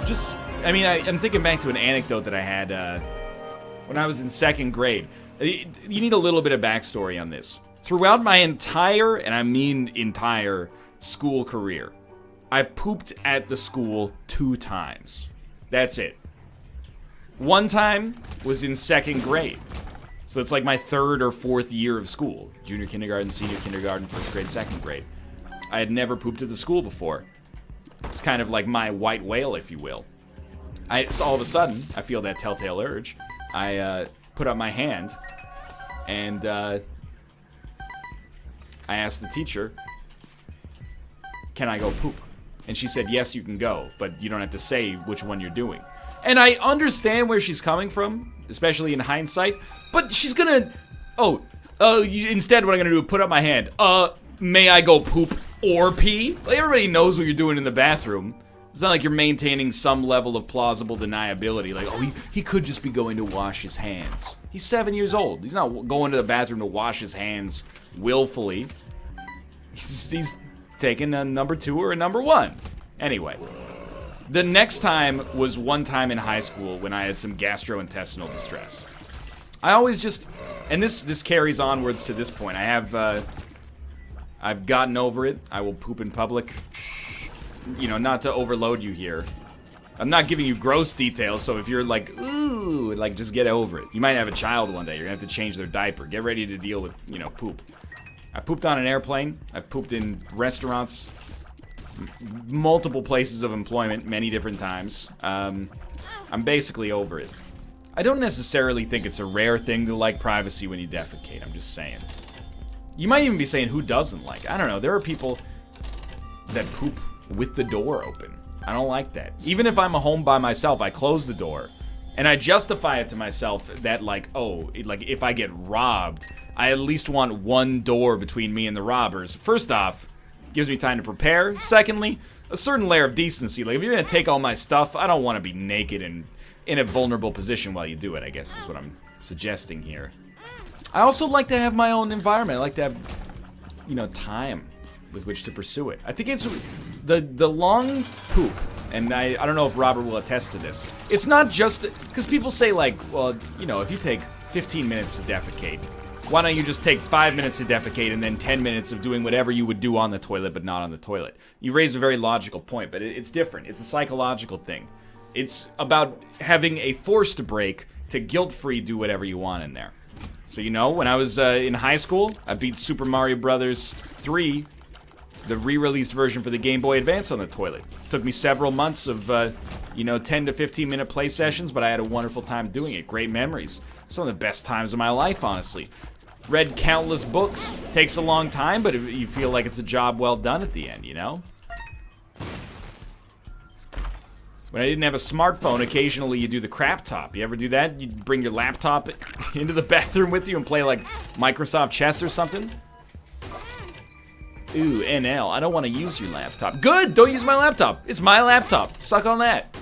just, I mean, I'm thinking back to an anecdote that I had when I was in 2nd grade. You need a little bit of backstory on this. Throughout my entire, and I mean entire, school career, I pooped at the school 2 times. That's it. One time was in 2nd grade. So it's like my 3rd or 4th year of school. Junior kindergarten, senior kindergarten, 1st grade, 2nd grade. I had never pooped at the school before. It's kind of like my white whale, if you will. So all of a sudden, I feel that telltale urge. I put up my hand, and I asked the teacher, can I go poop? And she said, yes, you can go, but you don't have to say which one you're doing. And I understand where she's coming from, especially in hindsight, but she's gonna... instead what I'm gonna do is put up my hand. May I go poop or pee? Like, everybody knows what you're doing in the bathroom. It's not like you're maintaining some level of plausible deniability. Like, oh, he could just be going to wash his hands. He's 7 years old. He's not going to the bathroom to wash his hands willfully. He's taking a number 2 or a number 1. Anyway, the next time was one time in high school when I had some gastrointestinal distress. I always just, and this carries onwards to this point. I've gotten over it. I will poop in public. You know, not to overload you here. I'm not giving you gross details, so if you're like, ooh, like, just get over it. You might have a child one day. You're gonna have to change their diaper. Get ready to deal with, you know, poop. I pooped on an airplane. I've pooped in restaurants. Multiple places of employment, many different times. I'm basically over it. I don't necessarily think it's a rare thing to like privacy when you defecate. I'm just saying. You might even be saying, who doesn't like it? I don't know. There are people that poop with the door open. I don't like that. Even if I'm home by myself, I close the door. And I justify it to myself that, like, oh, like, if I get robbed, I at least want one door between me and the robbers. First off, gives me time to prepare. Secondly, a certain layer of decency. Like, if you're gonna take all my stuff, I don't want to be naked and in a vulnerable position while you do it, I guess is what I'm suggesting here. I also like to have my own environment. I like to have, you know, time with which to pursue it. I think it's the long poop, and I don't know if Robert will attest to this. It's not just, because people say, like, well, you know, if you take 15 minutes to defecate, why don't you just take 5 minutes to defecate and then 10 minutes of doing whatever you would do on the toilet but not on the toilet? You raise a very logical point, but it's different. It's a psychological thing. It's about having a forced break to guilt-free do whatever you want in there. So, you know, when I was in high school, I beat Super Mario Bros. 3, the re-released version for the Game Boy Advance, on the toilet. Took me several months of, you know, 10 to 15 minute play sessions, but I had a wonderful time doing it. Great memories. Some of the best times of my life, honestly. Read countless books. Takes a long time, but you feel like it's a job well done at the end, you know? When I didn't have a smartphone, occasionally you do the crap top. You ever do that? You bring your laptop into the bathroom with you and play, like, Microsoft Chess or something? Ooh, NL. I don't want to use your laptop. Good! Don't use my laptop. It's my laptop. Suck on that.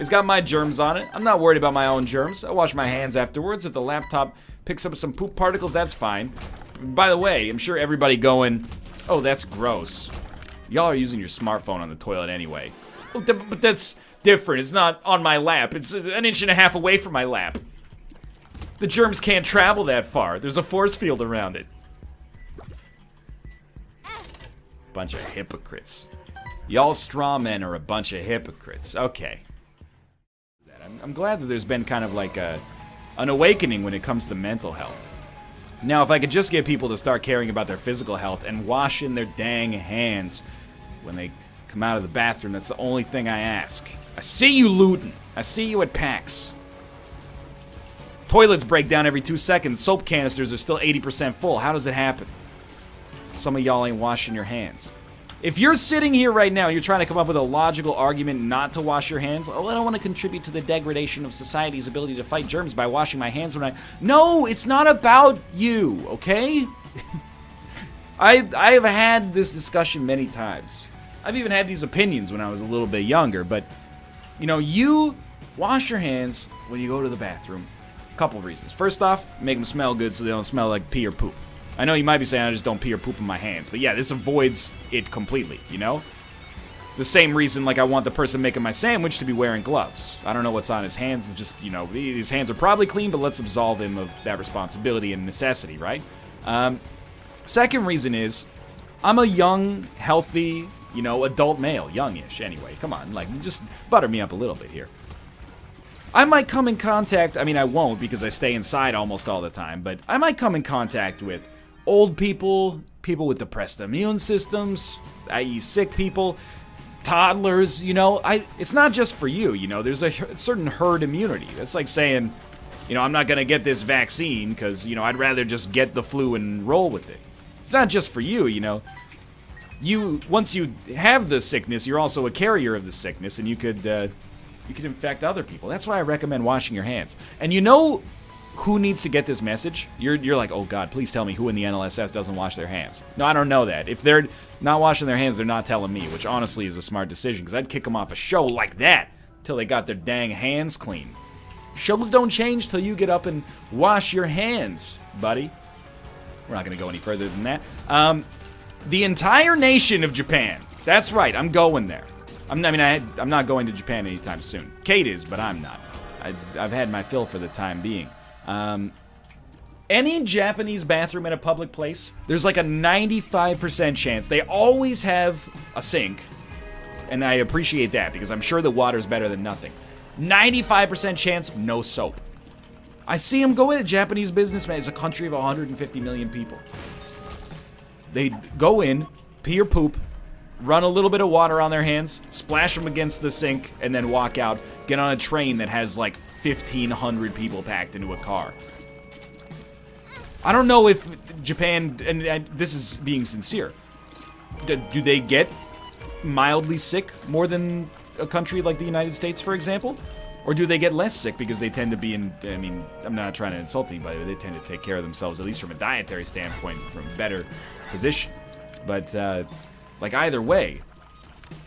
It's got my germs on it. I'm not worried about my own germs. I wash my hands afterwards. If the laptop picks up some poop particles, that's fine. By the way, I'm sure everybody going, oh, that's gross. Y'all are using your smartphone on the toilet anyway. Oh, but that's different. It's not on my lap. It's an inch and a half away from my lap. The germs can't travel that far. There's a force field around it. Bunch of hypocrites. Y'all straw men are a bunch of hypocrites. Okay. I'm glad that there's been kind of like an awakening when it comes to mental health. Now, if I could just get people to start caring about their physical health and washing their dang hands when they come out of the bathroom, that's the only thing I ask. I see you looting. I see you at PAX. Toilets break down every 2 seconds. Soap canisters are still 80% full. How does it happen? Some of y'all ain't washing your hands. If you're sitting here right now and you're trying to come up with a logical argument not to wash your hands, oh, I don't want to contribute to the degradation of society's ability to fight germs by washing my hands when I... No, it's not about you, okay? I have had this discussion many times. I've even had these opinions when I was a little bit younger, but, you know, you wash your hands when you go to the bathroom. A couple of reasons. First off, make them smell good so they don't smell like pee or poop. I know you might be saying I just don't pee or poop in my hands, but yeah, this avoids it completely, you know? It's the same reason, like, I want the person making my sandwich to be wearing gloves. I don't know what's on his hands. It's just, you know, his hands are probably clean, but let's absolve him of that responsibility and necessity, right? Second reason is, I'm a young, healthy, you know, adult male. Youngish, anyway. Come on, like, just butter me up a little bit here. I might come in contact, I mean, I won't because I stay inside almost all the time, but I might come in contact with old people, people with depressed immune systems, i.e. sick people, toddlers, you know. It's not just for you, you know. There's a certain herd immunity. That's like saying, you know, I'm not going to get this vaccine because, you know, I'd rather just get the flu and roll with it. It's not just for you, you know. Once you have the sickness, you're also a carrier of the sickness, and you could infect other people. That's why I recommend washing your hands. And you know who needs to get this message? You're like, oh God, please tell me who in the NLSS doesn't wash their hands. No, I don't know that. If they're not washing their hands, they're not telling me, which honestly is a smart decision, because I'd kick them off a show like that till they got their dang hands clean. Shows don't change till you get up and wash your hands, buddy. We're not going to go any further than that. The entire nation of Japan. That's right, I'm going there. I'm not going to Japan anytime soon. Kate is, but I'm not. I've had my fill for the time being. Any Japanese bathroom in a public place, there's like a 95% chance they always have a sink, and I appreciate that because I'm sure the water's better than nothing. 95% chance, no soap. I see them go in. Japanese businessman. It's a country of 150 million people. They go in, pee or poop, run a little bit of water on their hands, splash them against the sink, and then walk out, get on a train that has like 1,500 people packed into a car. I don't know if Japan, and this is being sincere, do they get mildly sick more than a country like the United States, for example? Or do they get less sick because they tend to be in, I mean, I'm not trying to insult anybody, but they tend to take care of themselves, at least from a dietary standpoint, from a better position. But, like, either way,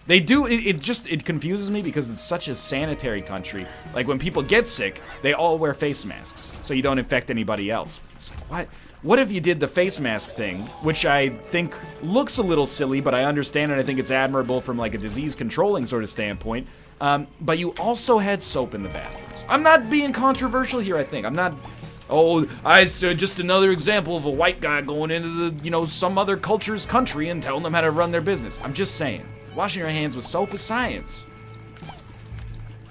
they do, it confuses me because it's such a sanitary country. Like, when people get sick, they all wear face masks, so you don't infect anybody else. It's like, what if you did the face mask thing, which I think looks a little silly, but I understand and I think it's admirable from, like, a disease controlling sort of standpoint, but you also had soap in the bathrooms. I'm not being controversial here, I think. I'm not... Oh, I said just another example of a white guy going into the, you know, some other culture's country and telling them how to run their business. I'm just saying, washing your hands with soap is science.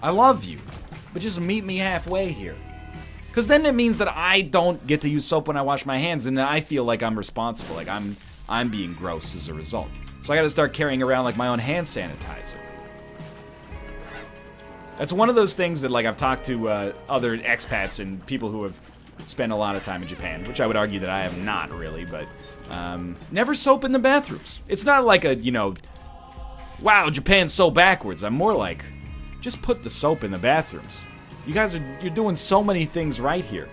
I love you, but just meet me halfway here. Because then it means that I don't get to use soap when I wash my hands, and then I feel like I'm responsible, like I'm being gross as a result. So I gotta start carrying around like my own hand sanitizer. That's one of those things that, like, I've talked to other expats and people who have spent a lot of time in Japan, which I would argue that I have not really, but never soap in the bathrooms. It's not like a, you know, wow, Japan's so backwards. I'm more like, just put the soap in the bathrooms. You guys you're doing so many things right here.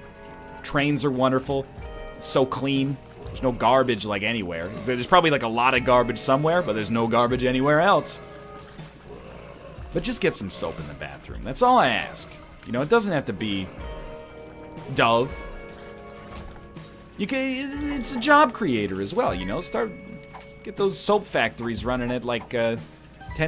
Trains are wonderful. It's so clean. There's no garbage, like, anywhere. There's probably, like, a lot of garbage somewhere, but there's no garbage anywhere else. But just get some soap in the bathroom. That's all I ask. You know, it doesn't have to be Dove. It's a job creator as well, you know? Get those soap factories running at, like, 10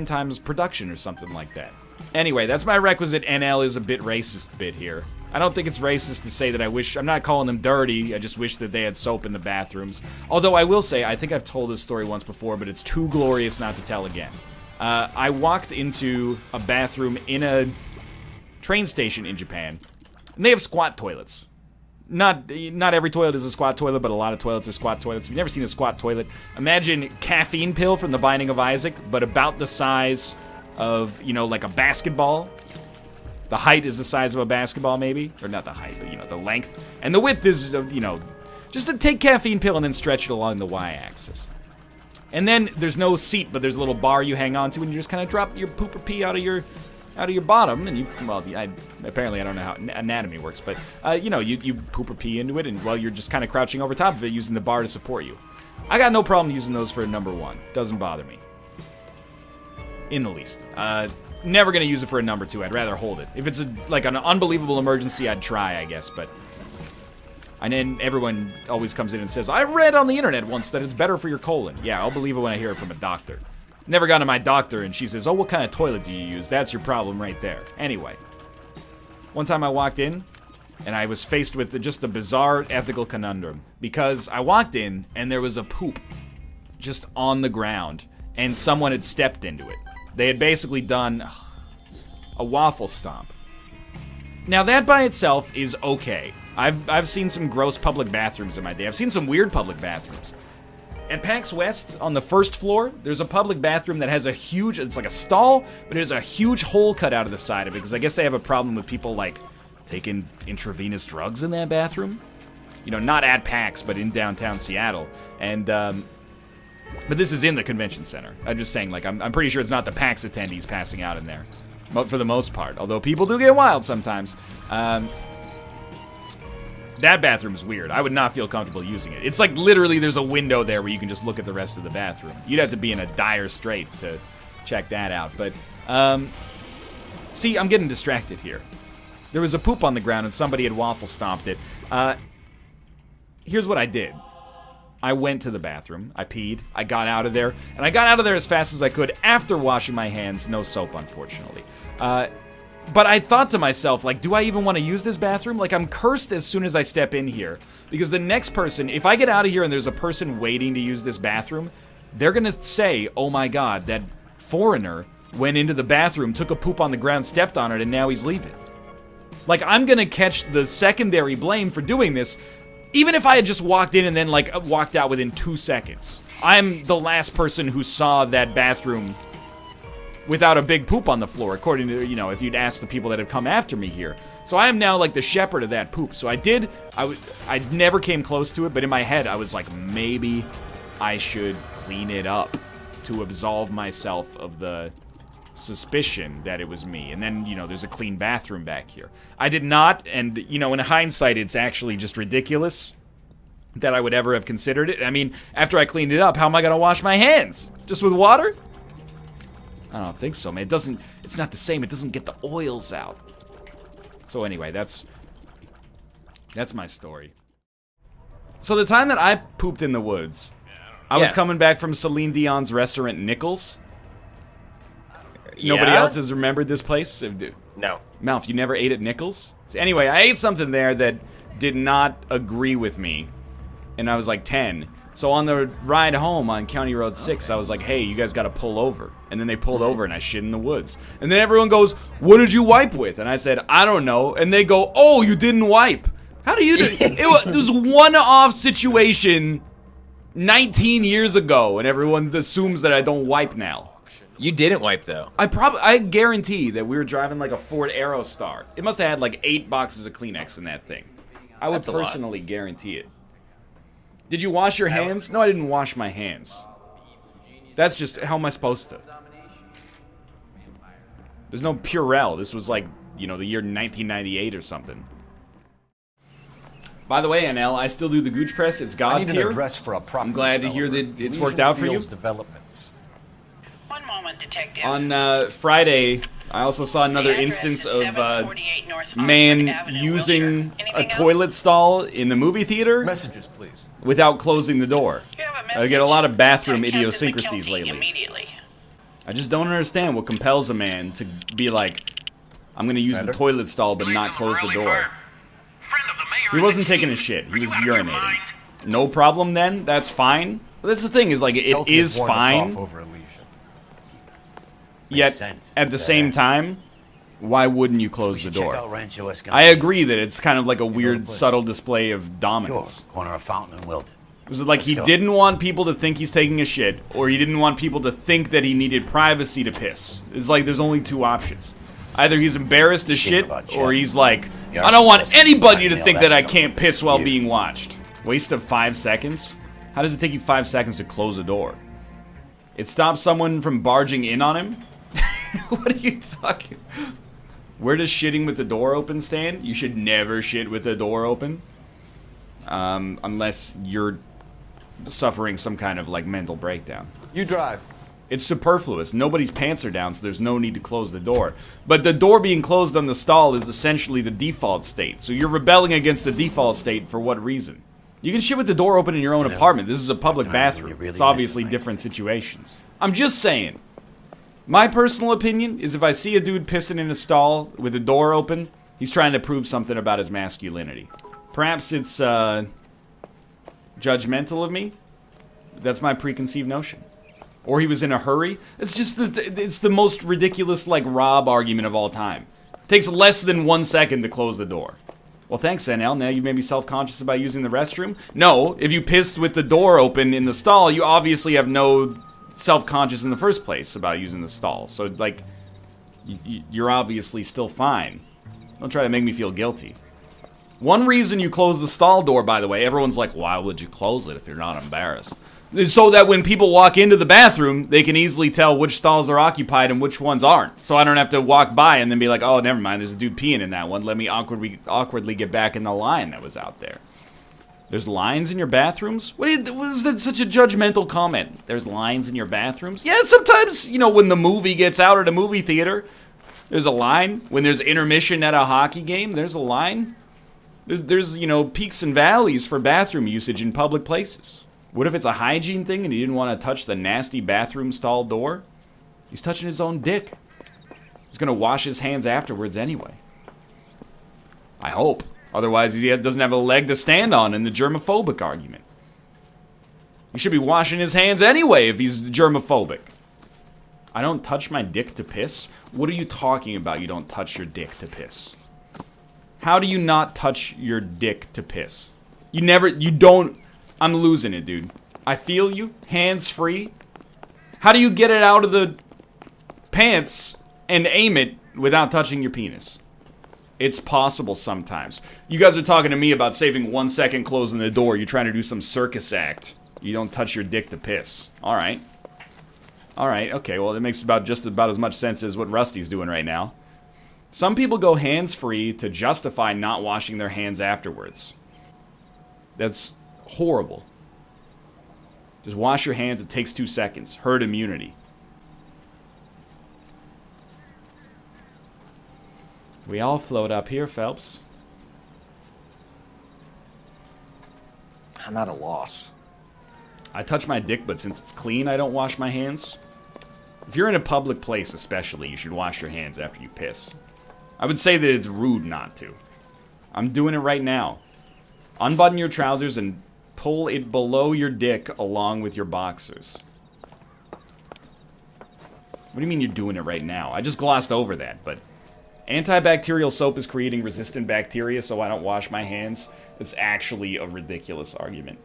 times production or something like that. Anyway, that's my requisite NL is a bit racist bit here. I don't think it's racist to say that I'm not calling them dirty, I just wish that they had soap in the bathrooms. Although I will say, I think I've told this story once before, but it's too glorious not to tell again. I walked into a bathroom in a train station in Japan, and they have squat toilets. Not every toilet is a squat toilet, but a lot of toilets are squat toilets. If you've never seen a squat toilet, imagine Caffeine Pill from The Binding of Isaac, but about the size of, you know, like a basketball. The height is the size of a basketball, maybe. Or not the height, but, you know, the length. And the width is, you know, just to take Caffeine Pill and then stretch it along the y-axis. And then there's no seat, but there's a little bar you hang on to, and you just kind of drop your poop or pee out of your bottom, and you, well, apparently I don't know how anatomy works, but, you know, you poop or pee into it, and, well, you're just kind of crouching over top of it using the bar to support you. I got no problem using those for a number one. Doesn't bother me. In the least. Never gonna use it for a number two. I'd rather hold it. If it's like an unbelievable emergency, I'd try, I guess, but... And then everyone always comes in and says, I read on the internet once that it's better for your colon. Yeah, I'll believe it when I hear it from a doctor. Never gone to my doctor, and she says, oh, what kind of toilet do you use? That's your problem right there. Anyway, one time I walked in, and I was faced with just a bizarre ethical conundrum. Because I walked in, and there was a poop just on the ground, and someone had stepped into it. They had basically done a waffle stomp. Now, that by itself is okay. I've seen some gross public bathrooms in my day. I've seen some weird public bathrooms. At PAX West, on the first floor, there's a public bathroom that has a huge, it's like a stall, but there's a huge hole cut out of the side of it, because I guess they have a problem with people, like, taking intravenous drugs in that bathroom. You know, not at PAX, but in downtown Seattle. And, but this is in the convention center. I'm just saying, like, I'm pretty sure it's not the PAX attendees passing out in there. But for the most part, although people do get wild sometimes. That bathroom is weird. I would not feel comfortable using it. It's like literally there's a window there where you can just look at the rest of the bathroom. You'd have to be in a dire strait to check that out. But, see, I'm getting distracted here. There was a poop on the ground and somebody had waffle stomped it. Here's what I did. I went to the bathroom. I peed. I got out of there. And I got out of there as fast as I could after washing my hands. No soap, unfortunately. But I thought to myself, like, do I even want to use this bathroom? Like, I'm cursed as soon as I step in here. Because the next person, if I get out of here and there's a person waiting to use this bathroom, they're going to say, oh my god, that foreigner went into the bathroom, took a poop on the ground, stepped on it, and now he's leaving. Like, I'm going to catch the secondary blame for doing this, even if I had just walked in and then, like, walked out within 2 seconds. I'm the last person who saw that bathroom without a big poop on the floor, according to, you know, if you'd asked the people that have come after me here. So I am now like the shepherd of that poop. So I never came close to it, but in my head I was like, maybe I should clean it up to absolve myself of the suspicion that it was me. And then, you know, there's a clean bathroom back here. I did not, and, you know, in hindsight, it's actually just ridiculous that I would ever have considered it. I mean, after I cleaned it up, how am I gonna wash my hands? Just with water? I don't think so, man. It's not the same. It doesn't get the oils out. So anyway, that's my story. So the time that I pooped in the woods, I was coming back from Celine Dion's restaurant Nichols. Nobody else has remembered this place? No. Malf, you never ate at Nichols? So anyway, I ate something there that did not agree with me, and I was like 10. So on the ride home on County Road 6, I was like, hey, you guys gotta pull over. And then they pulled over and I shit in the woods. And then everyone goes, what did you wipe with? And I said, I don't know. And they go, oh, you didn't wipe. How do you do it was one-off situation 19 years ago, and everyone assumes that I don't wipe now. You didn't wipe, though. I guarantee that we were driving like a Ford Aerostar. It must have had like 8 boxes of Kleenex in that thing. I would personally guarantee it. Did you wash your hands? No, I didn't wash my hands. That's just, how am I supposed to? There's no Purell. This was like, you know, the year 1998 or something. By the way, NL, I still do the Gooch Press. It's God tier. I'm glad to hear that it's worked out for you. One moment, detective. On Friday, I also saw another instance of man using a toilet stall in the movie theater. Messages, please. Without closing the door. I get a lot of bathroom idiosyncrasies lately. I just don't understand what compels a man to be like, I'm gonna use the toilet stall but not close the door. He wasn't taking a shit, he was urinating. No problem then, that's fine. But that's the thing, is like, it is fine. Yet, at the same time, why wouldn't you close the door? I agree that it's kind of like a weird, subtle display of dominance. Corner of Fountain and Wilton. Was it like he didn't want people to think he's taking a shit, or he didn't want people to think that he needed privacy to piss? It's like there's only 2 options. Either he's embarrassed as shit, or he's like, I don't want anybody to think that I can't piss while being watched. Waste of 5 seconds? How does it take you 5 seconds to close a door? It stops someone from barging in on him? What are you talking? Where does shitting with the door open stand? You should never shit with the door open. Unless you're suffering some kind of, like, mental breakdown. You drive. It's superfluous. Nobody's pants are down, so there's no need to close the door. But the door being closed on the stall is essentially the default state. So you're rebelling against the default state for what reason? You can shit with the door open in your own apartment. This is a public bathroom. It's obviously different situations. I'm just saying. My personal opinion is if I see a dude pissing in a stall with the door open, he's trying to prove something about his masculinity. Perhaps it's, judgmental of me. That's my preconceived notion. Or he was in a hurry. It's just, it's the most ridiculous, like, Rob argument of all time. It takes less than 1 second to close the door. Well, thanks, NL. Now you made me self-conscious about using the restroom? No, if you pissed with the door open in the stall, you obviously have no self-conscious in the first place about using the stall. So, like, you're obviously still fine. Don't try to make me feel guilty. One reason you close the stall door, by the way, everyone's like, why would you close it if you're not embarrassed? So that when people walk into the bathroom, they can easily tell which stalls are occupied and which ones aren't. So I don't have to walk by and then be like, oh, never mind, there's a dude peeing in that one. Let me awkwardly get back in the line that was out there. There's lines in your bathrooms? What is that such a judgmental comment? There's lines in your bathrooms? Yeah, sometimes, you know, when the movie gets out at a movie theater, there's a line. When there's intermission at a hockey game, there's a line. There's, you know, peaks and valleys for bathroom usage in public places. What if it's a hygiene thing and he didn't want to touch the nasty bathroom stall door? He's touching his own dick. He's gonna wash his hands afterwards anyway. I hope. Otherwise, he doesn't have a leg to stand on in the germophobic argument. He should be washing his hands anyway if he's germophobic. I don't touch my dick to piss? What are you talking about, you don't touch your dick to piss? How do you not touch your dick to piss? You don't... I'm losing it, dude. I feel you. Hands free. How do you get it out of the pants and aim it without touching your penis? It's possible sometimes. You guys are talking to me about saving 1 second closing the door. You're trying to do some circus act. You don't touch your dick to piss. Alright. Alright, okay, well, it makes just about as much sense as what Rusty's doing right now. Some people go hands-free to justify not washing their hands afterwards. That's horrible. Just wash your hands, it takes 2 seconds. Herd immunity. We all float up here, Phelps. I'm at a loss. I touch my dick, but since it's clean, I don't wash my hands. If you're in a public place especially, you should wash your hands after you piss. I would say that it's rude not to. I'm doing it right now. Unbutton your trousers and pull it below your dick along with your boxers. What do you mean you're doing it right now? I just glossed over that, but... Antibacterial soap is creating resistant bacteria, so I don't wash my hands. It's actually a ridiculous argument.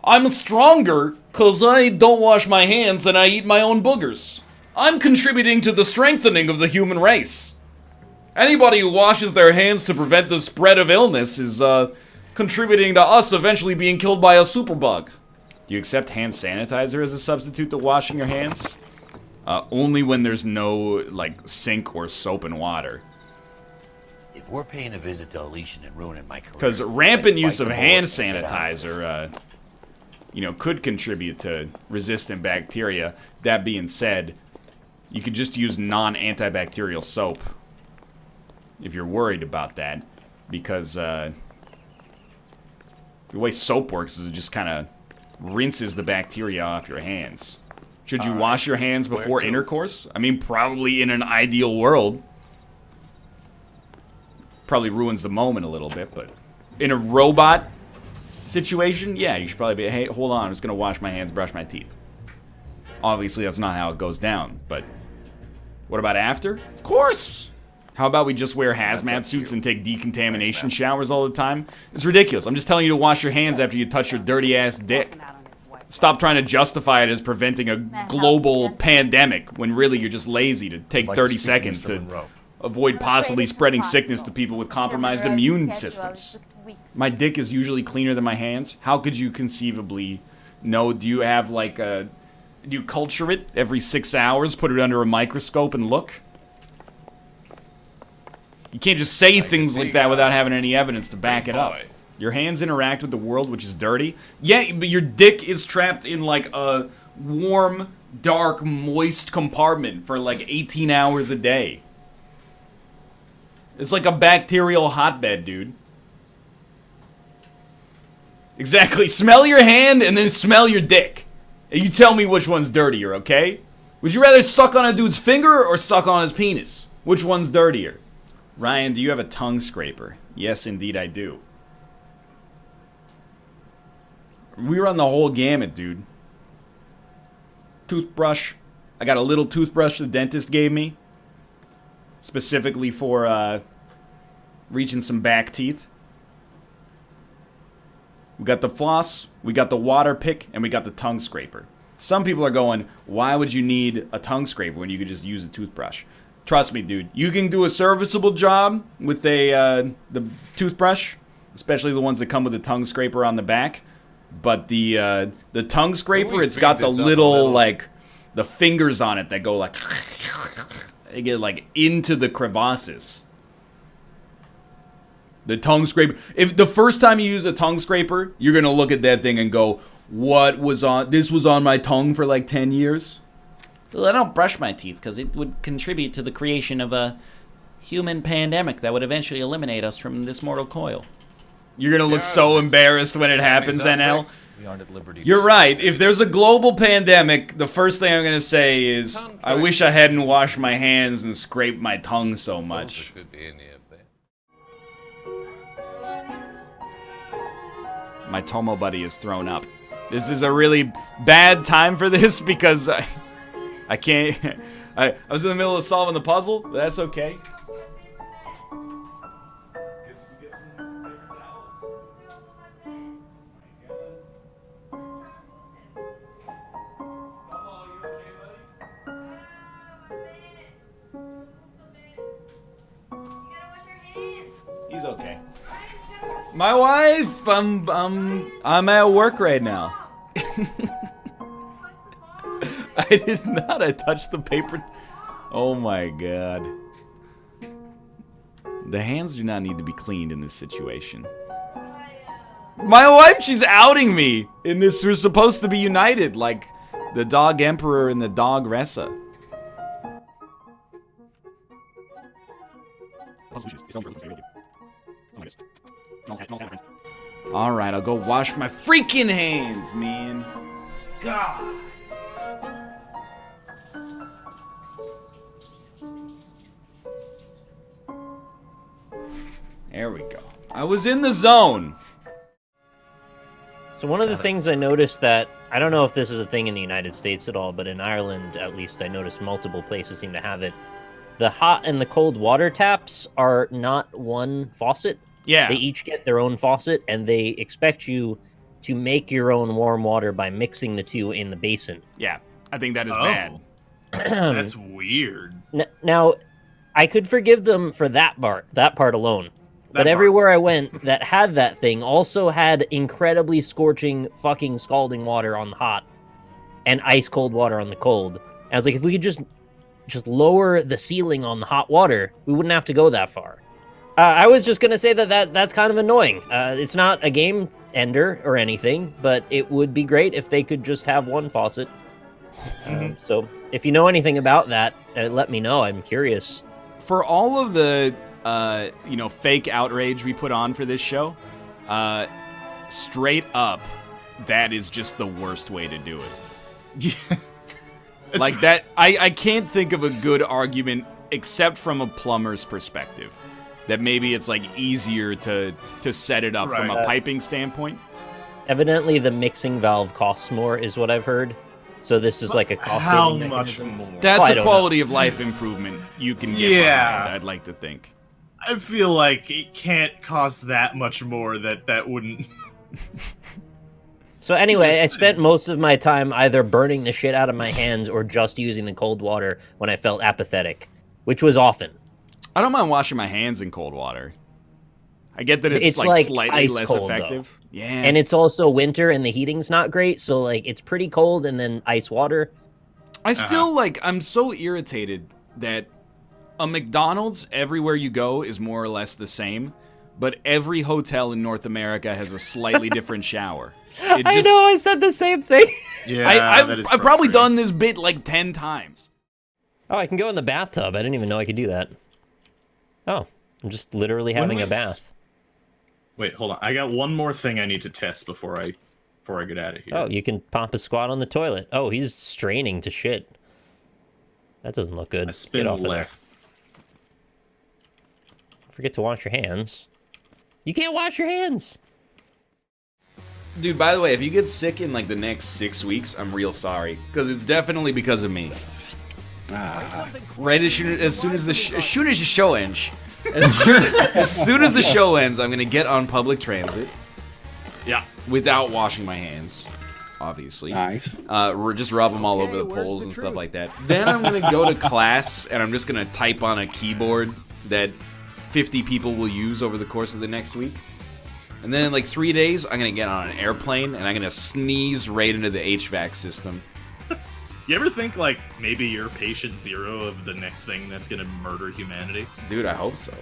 I'm stronger because I don't wash my hands and I eat my own boogers. I'm contributing to the strengthening of the human race. Anybody who washes their hands to prevent the spread of illness is, contributing to us eventually being killed by a superbug. Do you accept hand sanitizer as a substitute to washing your hands? Only when there's no, like, sink or soap and water. If we're paying a visit to Elysian and ruining my career... Because rampant use of hand sanitizer, you know, could contribute to resistant bacteria. That being said, you could just use non-antibacterial soap if you're worried about that. Because, the way soap works is it just kind of rinses the bacteria off your hands. Should you wash your hands before intercourse? I mean, probably in an ideal world. Probably ruins the moment a little bit, but... In a robot situation, yeah, you should probably be, hey, hold on, I'm just gonna wash my hands, brush my teeth. Obviously, that's not how it goes down, but... What about after? Of course! How about we just wear hazmat suits and take decontamination showers all the time? It's ridiculous. I'm just telling you to wash your hands after you touch your dirty-ass dick. Stop trying to justify it as preventing a global pandemic when really you're just lazy to take 30 seconds to avoid possibly spreading sickness to people with compromised immune systems. My dick is usually cleaner than my hands. How could you conceivably know? Do you have like a... Do you culture it every 6 hours, put it under a microscope and look? You can't just say things like that without having any evidence to back it up. Your hands interact with the world, which is dirty. Yeah, but your dick is trapped in, like, a warm, dark, moist compartment for, like, 18 hours a day. It's like a bacterial hotbed, dude. Exactly. Smell your hand and then smell your dick. And you tell me which one's dirtier, okay? Would you rather suck on a dude's finger or suck on his penis? Which one's dirtier? Ryan, do you have a tongue scraper? Yes, indeed I do. We run the whole gamut, dude. Toothbrush. I got a little toothbrush the dentist gave me. Specifically for, reaching some back teeth. We got the floss, we got the water pick, and we got the tongue scraper. Some people are going, why would you need a tongue scraper when you could just use a toothbrush? Trust me, dude. You can do a serviceable job with the toothbrush, especially the ones that come with a tongue scraper on the back. But the tongue scraper, it's got the little, like, the fingers on it that go, like, they get, like, into the crevasses. The tongue scraper. If the first time you use a tongue scraper, you're going to look at that thing and go, this was on my tongue for like 10 years? Well, I don't brush my teeth because it would contribute to the creation of a human pandemic that would eventually eliminate us from this mortal coil. You're going to look so embarrassed when it happens, NL. We aren't at liberty. You're right. If there's a global pandemic, the first thing I'm going to say is, I wish I hadn't washed my hands and scraped my tongue so much. My Tomo buddy is thrown up. This is a really bad time for this because I can't... I was in the middle of solving the puzzle, but that's okay. Get some paper towels. Tomo, you okay, buddy? He's okay. My wife, I'm at work right now. I did not. I touched the paper. Oh my god. The hands do not need to be cleaned in this situation. My wife, she's outing me in this. We're supposed to be united, like the dog emperor and the dog Ressa. Alright, I'll go wash my freaking hands, man. God. There we go. I was in the zone. So one of the things I noticed that, I don't know if this is a thing in the United States at all, but in Ireland, at least, I noticed multiple places seem to have it. The hot and the cold water taps are not one faucet. Yeah. They each get their own faucet, and they expect you to make your own warm water by mixing the two in the basin. Yeah, I think that is bad. That's weird. Now, I could forgive them for that part alone. But everywhere I went that had that thing also had incredibly scorching, fucking scalding water on the hot and ice cold water on the cold. I was like, if we could just lower the ceiling on the hot water, we wouldn't have to go that far. I was just going to say that's kind of annoying. It's not a game ender or anything, but it would be great if they could just have one faucet. So if you know anything about that, let me know. I'm curious. For all of the, fake outrage we put on for this show, straight up, that is just the worst way to do it. Like that, I can't think of a good argument except from a plumber's perspective. That maybe it's like easier to set it up from a piping standpoint. Evidently, the mixing valve costs more, is what I've heard. So this is like a cost How saving much mechanism. more? That's a quality of life improvement you can get behind, I'd like to think. I feel like it can't cost that much more that wouldn't... So anyway, I spent most of my time either burning the shit out of my hands or just using the cold water when I felt apathetic, which was often. I don't mind washing my hands in cold water. I get that it's like slightly less cold, effective. Though. Yeah. And it's also winter and the heating's not great, so like it's pretty cold and then ice water. I still I'm so irritated that a McDonald's everywhere you go is more or less the same, but every hotel in North America has a slightly different shower. I know, I said the same thing. Yeah, I've probably done this bit like 10 times. Oh, I can go in the bathtub. I didn't even know I could do that. Oh, I'm just literally having a bath. Wait, hold on. I got one more thing I need to test before I before I get out of here. Oh, you can pop a squat on the toilet. Oh, he's straining to shit. That doesn't look good. I spin Get off left. of there. Forget to wash your hands. You can't wash your hands. Dude, by the way, if you get sick in like the next 6 weeks, I'm real sorry, because it's definitely because of me. Right as soon as the show ends, as soon as the show ends, I'm gonna get on public transit. Yeah. Without washing my hands, obviously. Nice. Just rub them all over the poles and stuff like that. Then I'm gonna go to class and I'm just gonna type on a keyboard that 50 people will use over the course of the next week. And then in like 3 days, I'm gonna get on an airplane and I'm gonna sneeze right into the HVAC system. You ever think, like, maybe you're patient zero of the next thing that's gonna murder humanity? Dude, I hope so.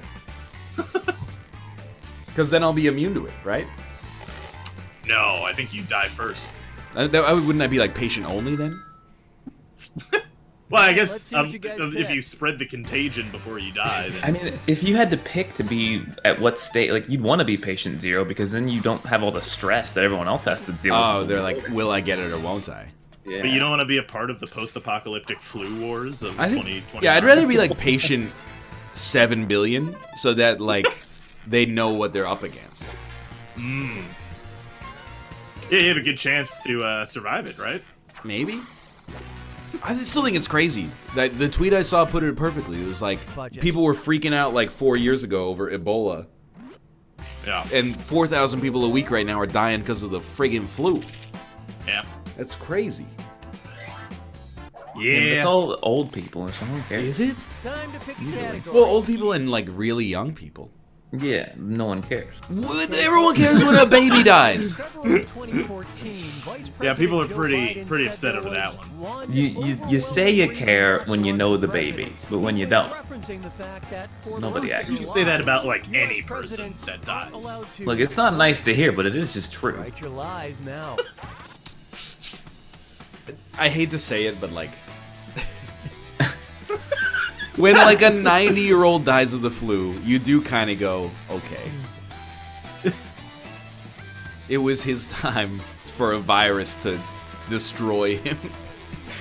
Because then I'll be immune to it, right? No, I think you die first. Wouldn't I be like patient only then? Well, I guess if you spread the contagion before you die, then... I mean, if you had to pick to be at what state, like, you'd want to be patient zero because then you don't have all the stress that everyone else has to deal with. Oh, they're like, will I get it or won't I? Yeah. But you don't want to be a part of the post-apocalyptic flu wars of 2020. Yeah, I'd rather be like patient 7 billion so that like they know what they're up against. Yeah, you have a good chance to survive it, right? Maybe. I still think it's crazy. The tweet I saw put it perfectly. It was like, people were freaking out like 4 years ago over Ebola. Yeah. And 4,000 people a week right now are dying because of the friggin' flu. Yeah. That's crazy. Yeah, it's all old people or something. Is it? Time to pick a category. Well, old people and like really young people. Yeah, no one cares. Everyone cares when a baby dies. February 2014, Vice Yeah, people are President Joe pretty Biden upset said over there that was one. You say you care when you know the baby, but when you don't, referencing the fact that for Nobody the rest of actually- You your can say that lives, about, like, US any person presidents that aren't dies. allowed to look, it's not nice to hear, but it is just true. write your lies now. I hate to say it, but like, when like a 90-year-old dies of the flu, you do kind of go, okay. It was his time for a virus to destroy him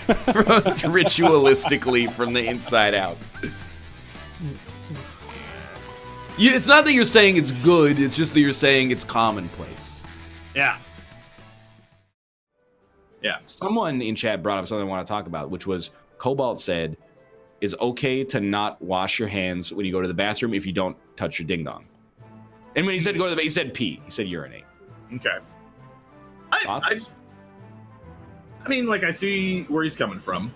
ritualistically from the inside out. It's not that you're saying it's good, it's just that you're saying it's commonplace. Yeah. Yeah. Someone in chat brought up something I want to talk about, which was Cobalt said, is okay to not wash your hands when you go to the bathroom if you don't touch your ding dong. And when he said go to the bathroom, he said pee. He said urinate. Okay. Thoughts? I mean, like, I see where he's coming from.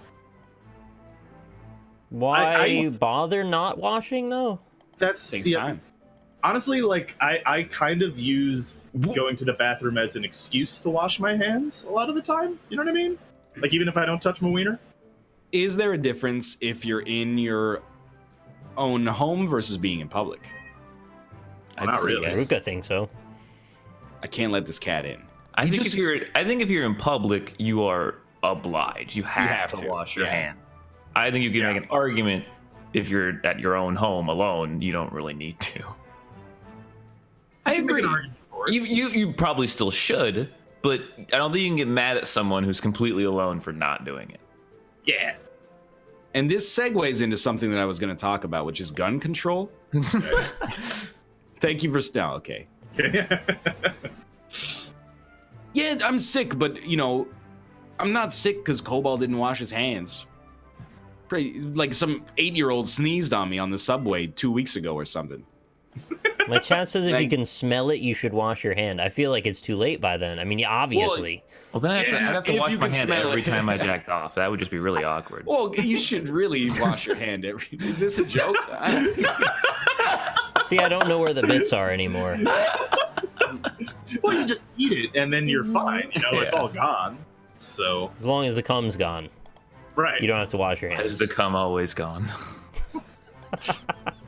Why bother not washing though? That's Takes the time. honestly, like, I kind of use going to the bathroom as an excuse to wash my hands a lot of the time. You know what I mean? Like, even if I don't touch my wiener. Is there a difference if you're in your own home versus being in public? Well, not say really. yes. Ruka thinks so. I can't let this cat in. I think just- if you're in public, you are obliged. You have to wash your yeah. hands. I think you can make an argument if you're at your own home alone. You don't really need to. I agree. You probably still should, but I don't think you can get mad at someone who's completely alone for not doing it. Yeah. And this segues into something that I was going to talk about, which is gun control. Thank you for no, okay. Yeah, I'm sick, but you know, I'm not sick because Cobalt didn't wash his hands. Like some 8-year-old sneezed on me on the subway 2 weeks ago or something. My chat says if you can smell it, you should wash your hand. I feel like it's too late by then. I mean, obviously. Well, then I'd have to if wash you my can hand smell every it. time I jacked off. That would just be really awkward. Well, you should really wash your hand every. Is this a joke? See, I don't know where the bits are anymore. Well, you just eat it and then you're fine. You know, it's all gone. So. As long as the cum's gone. Right. You don't have to wash your hands. Has the cum always gone?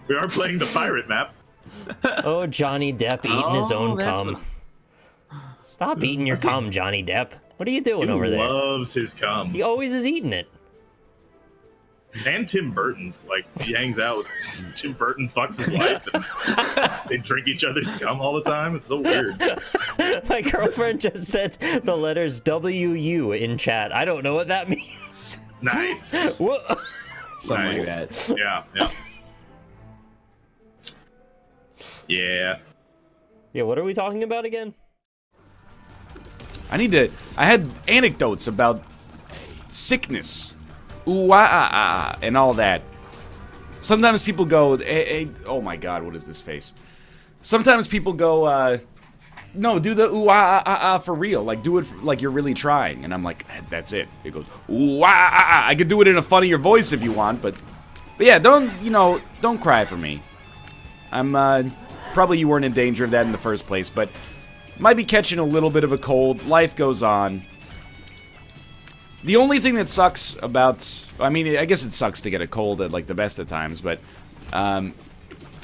We are playing the pirate map. Oh, Johnny Depp eating his own that's cum. Stop eating your cum, Johnny Depp. What are you doing over He there? loves his cum. He always is eating it. And Tim Burton's, like, he hangs out with Tim Burton, fucks his wife, and they drink each other's cum all the time. It's so weird. My girlfriend just said the letters WU in chat. I don't know what that means. Nice. Whoa. Something Nice. like that. Yeah. Yeah. Yeah, what are we talking about again? I had anecdotes about sickness. Ooh, and all that. Sometimes people go, hey, oh my god, what is this face? Sometimes people go, no, do the ooh, for real. Like, do it like you're really trying. And I'm like, that's it. It goes, ooh, I could do it in a funnier voice if you want, but yeah, don't cry for me. I'm, probably you weren't in danger of that in the first place, but might be catching a little bit of a cold. Life goes on. The only thing that sucks about, I mean, I guess it sucks to get a cold at, like, the best of times, but, the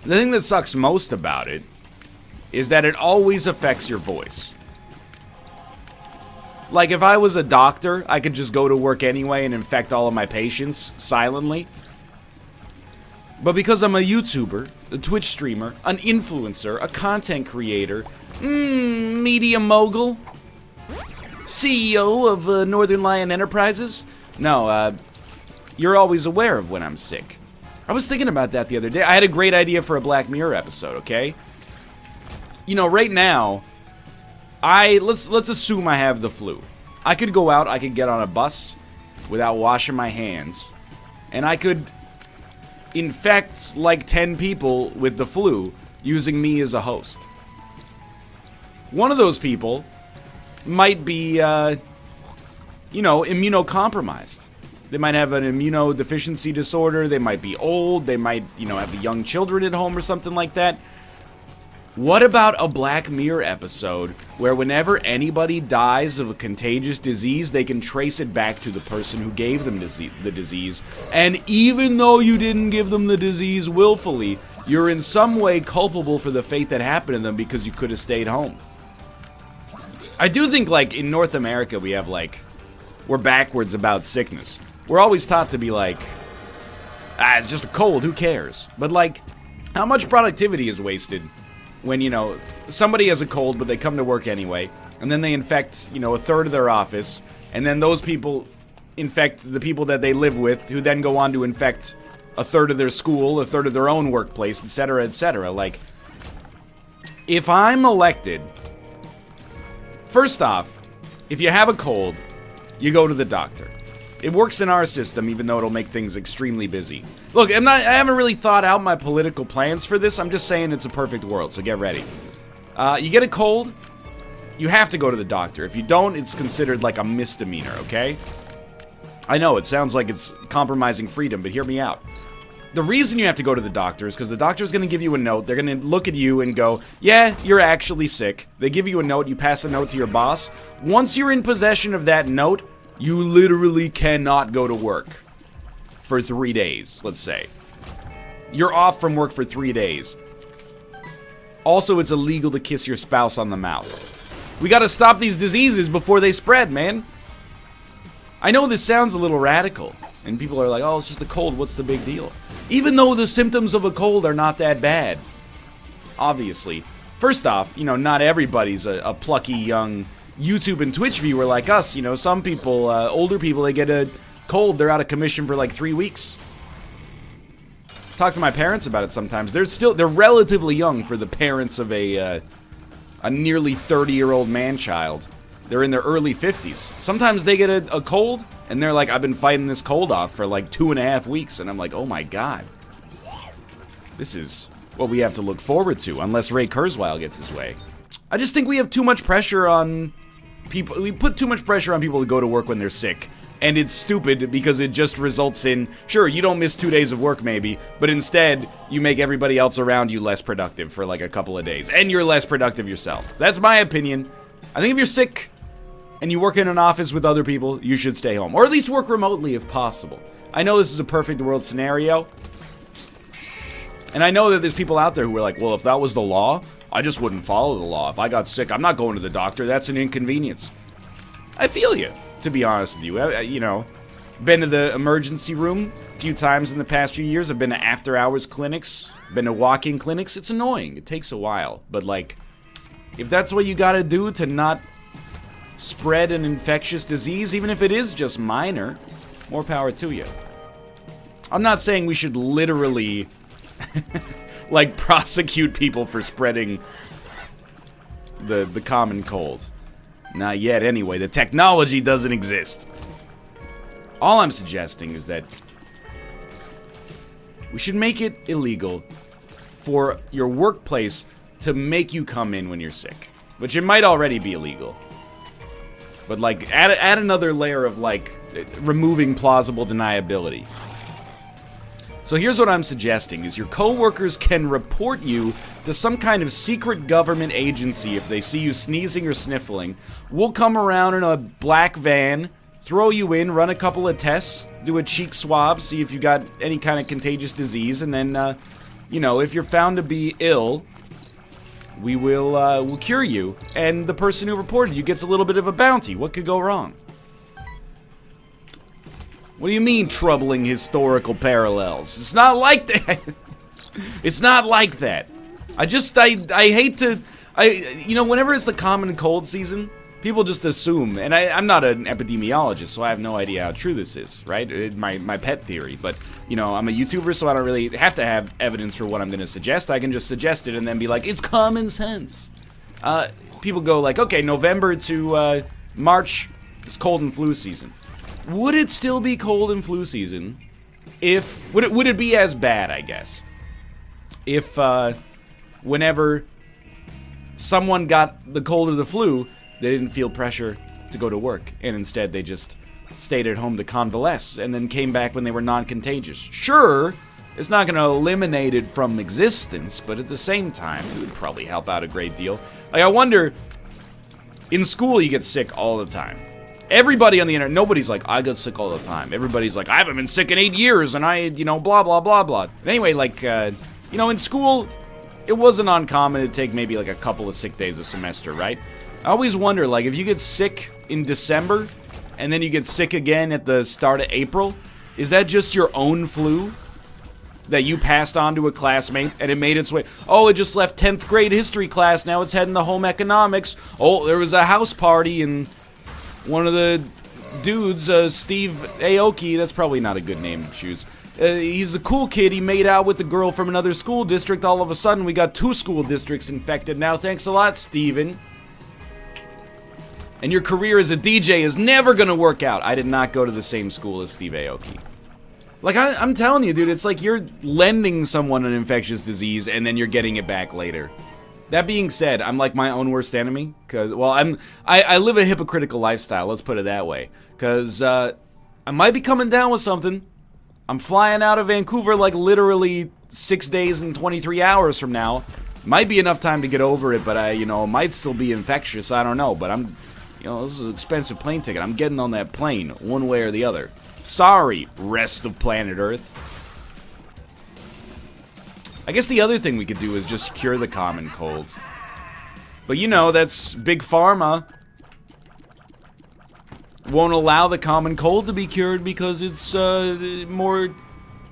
thing that sucks most about it is that it always affects your voice. Like, if I was a doctor, I could just go to work anyway and infect all of my patients silently. But because I'm a YouTuber, a Twitch streamer, an influencer, a content creator, media mogul, CEO of Northernlion Enterprises? No, you're always aware of when I'm sick. I was thinking about that the other day. I had a great idea for a Black Mirror episode, okay? You know, right now, let's assume I have the flu. I could go out, I could get on a bus without washing my hands, and I could infect like 10 people with the flu using me as a host. One of those people might be, immunocompromised. They might have an immunodeficiency disorder, they might be old, they might, have young children at home or something like that. What about a Black Mirror episode where whenever anybody dies of a contagious disease, they can trace it back to the person who gave them the disease, and even though you didn't give them the disease willfully, you're in some way culpable for the fate that happened to them because you could have stayed home. I do think, like, in North America, we have, like, we're backwards about sickness. We're always taught to be like, it's just a cold, who cares? But, like, how much productivity is wasted when, somebody has a cold, but they come to work anyway, and then they infect, a third of their office, and then those people infect the people that they live with, who then go on to infect a third of their school, a third of their own workplace, etc., etc. Like, if I'm elected, first off, if you have a cold, you go to the doctor. It works in our system, even though it'll make things extremely busy. Look, I haven't really thought out my political plans for this. I'm just saying it's a perfect world, so get ready. You get a cold, you have to go to the doctor. If you don't, it's considered like a misdemeanor, okay? I know, it sounds like it's compromising freedom, but hear me out. The reason you have to go to the doctor is because the doctor's going to give you a note. They're going to look at you and go, yeah, you're actually sick. They give you a note, you pass the note to your boss. Once you're in possession of that note, you literally cannot go to work for 3 days, let's say. You're off from work for 3 days. Also, it's illegal to kiss your spouse on the mouth. We gotta stop these diseases before they spread, man. I know this sounds a little radical, and people are like, oh, it's just a cold, what's the big deal? Even though the symptoms of a cold are not that bad. Obviously. First off, not everybody's a plucky young YouTube and Twitch viewer like us. Some people, older people, they get a cold, they're out of commission for like 3 weeks. Talk to my parents about it sometimes. They're relatively young for the parents of a nearly 30-year-old man-child. They're in their early 50s. Sometimes they get a cold, and they're like, I've been fighting this cold off for like 2.5 weeks, and I'm like, oh my god. This is what we have to look forward to, unless Ray Kurzweil gets his way. I just think we have too much pressure on people. We put too much pressure on people to go to work when they're sick. And it's stupid because it just results in, sure, you don't miss 2 days of work maybe, but instead, you make everybody else around you less productive for like a couple of days. And you're less productive yourself. That's my opinion. I think if you're sick and you work in an office with other people, you should stay home. Or at least work remotely if possible. I know this is a perfect world scenario. And I know that there's people out there who are like, well, if that was the law, I just wouldn't follow the law. If I got sick, I'm not going to the doctor. That's an inconvenience. I feel you, to be honest with you. Been to the emergency room a few times in the past few years. I've been to after-hours clinics. Been to walk-in clinics. It's annoying. It takes a while. But, like, if that's what you gotta do to not spread an infectious disease, even if it is just minor, more power to you. I'm not saying we should literally, like, prosecute people for spreading the common cold. Not yet, anyway. The technology doesn't exist. All I'm suggesting is that we should make it illegal for your workplace to make you come in when you're sick. Which it might already be illegal. But, like, add another layer of, like, removing plausible deniability. So here's what I'm suggesting, is your coworkers can report you to some kind of secret government agency if they see you sneezing or sniffling. We'll come around in a black van, throw you in, run a couple of tests, do a cheek swab, see if you got any kind of contagious disease, and then, you know, if you're found to be ill, we will we'll cure you, and the person who reported you gets a little bit of a bounty. What could go wrong? What do you mean, troubling historical parallels? It's not like that. It's not like that. I hate to, you know, whenever it's the common cold season, people just assume, and I'm not an epidemiologist, so I have no idea how true this is, right? My pet theory, but, you know, I'm a YouTuber, so I don't really have to have evidence for what I'm going to suggest. I can just suggest it and then be like, it's common sense. People go like, okay, November to March, it's cold and flu season. Would it still be cold and flu season if, would it be as bad, I guess, if whenever someone got the cold or the flu, they didn't feel pressure to go to work, and instead they just stayed at home to convalesce, and then came back when they were non-contagious. Sure, it's not going to eliminate it from existence, but at the same time, it would probably help out a great deal. Like, I wonder, in school you get sick all the time. Everybody on the internet, nobody's like, I get sick all the time. Everybody's like, I haven't been sick in 8 years, and I, you know, blah, blah, blah, blah. Anyway, like, you know, in school, it wasn't uncommon to take maybe like a couple of sick days a semester, right? I always wonder, like, if you get sick in December, and then you get sick again at the start of April, is that just your own flu that you passed on to a classmate, and it made its way? Oh, it just left 10th grade history class, now it's heading to home economics. Oh, there was a house party, and one of the dudes, Steve Aoki, that's probably not a good name to choose. He's a cool kid, he made out with the girl from another school district, all of a sudden we got 2 school districts infected now. Thanks a lot, Steven. And your career as a DJ is never gonna work out. I did not go to the same school as Steve Aoki. Like, I'm telling you, dude, it's like you're lending someone an infectious disease and then you're getting it back later. That being said, I'm like my own worst enemy, cause, well, I live a hypocritical lifestyle, let's put it that way. Cause, I might be coming down with something. I'm flying out of Vancouver like literally 6 days and 23 hours from now. Might be enough time to get over it, but you know, might still be infectious, I don't know, but you know, this is an expensive plane ticket. I'm getting on that plane, one way or the other. Sorry, rest of planet Earth. I guess the other thing we could do is just cure the common cold. But you know, that's big pharma. Won't allow the common cold to be cured because it's more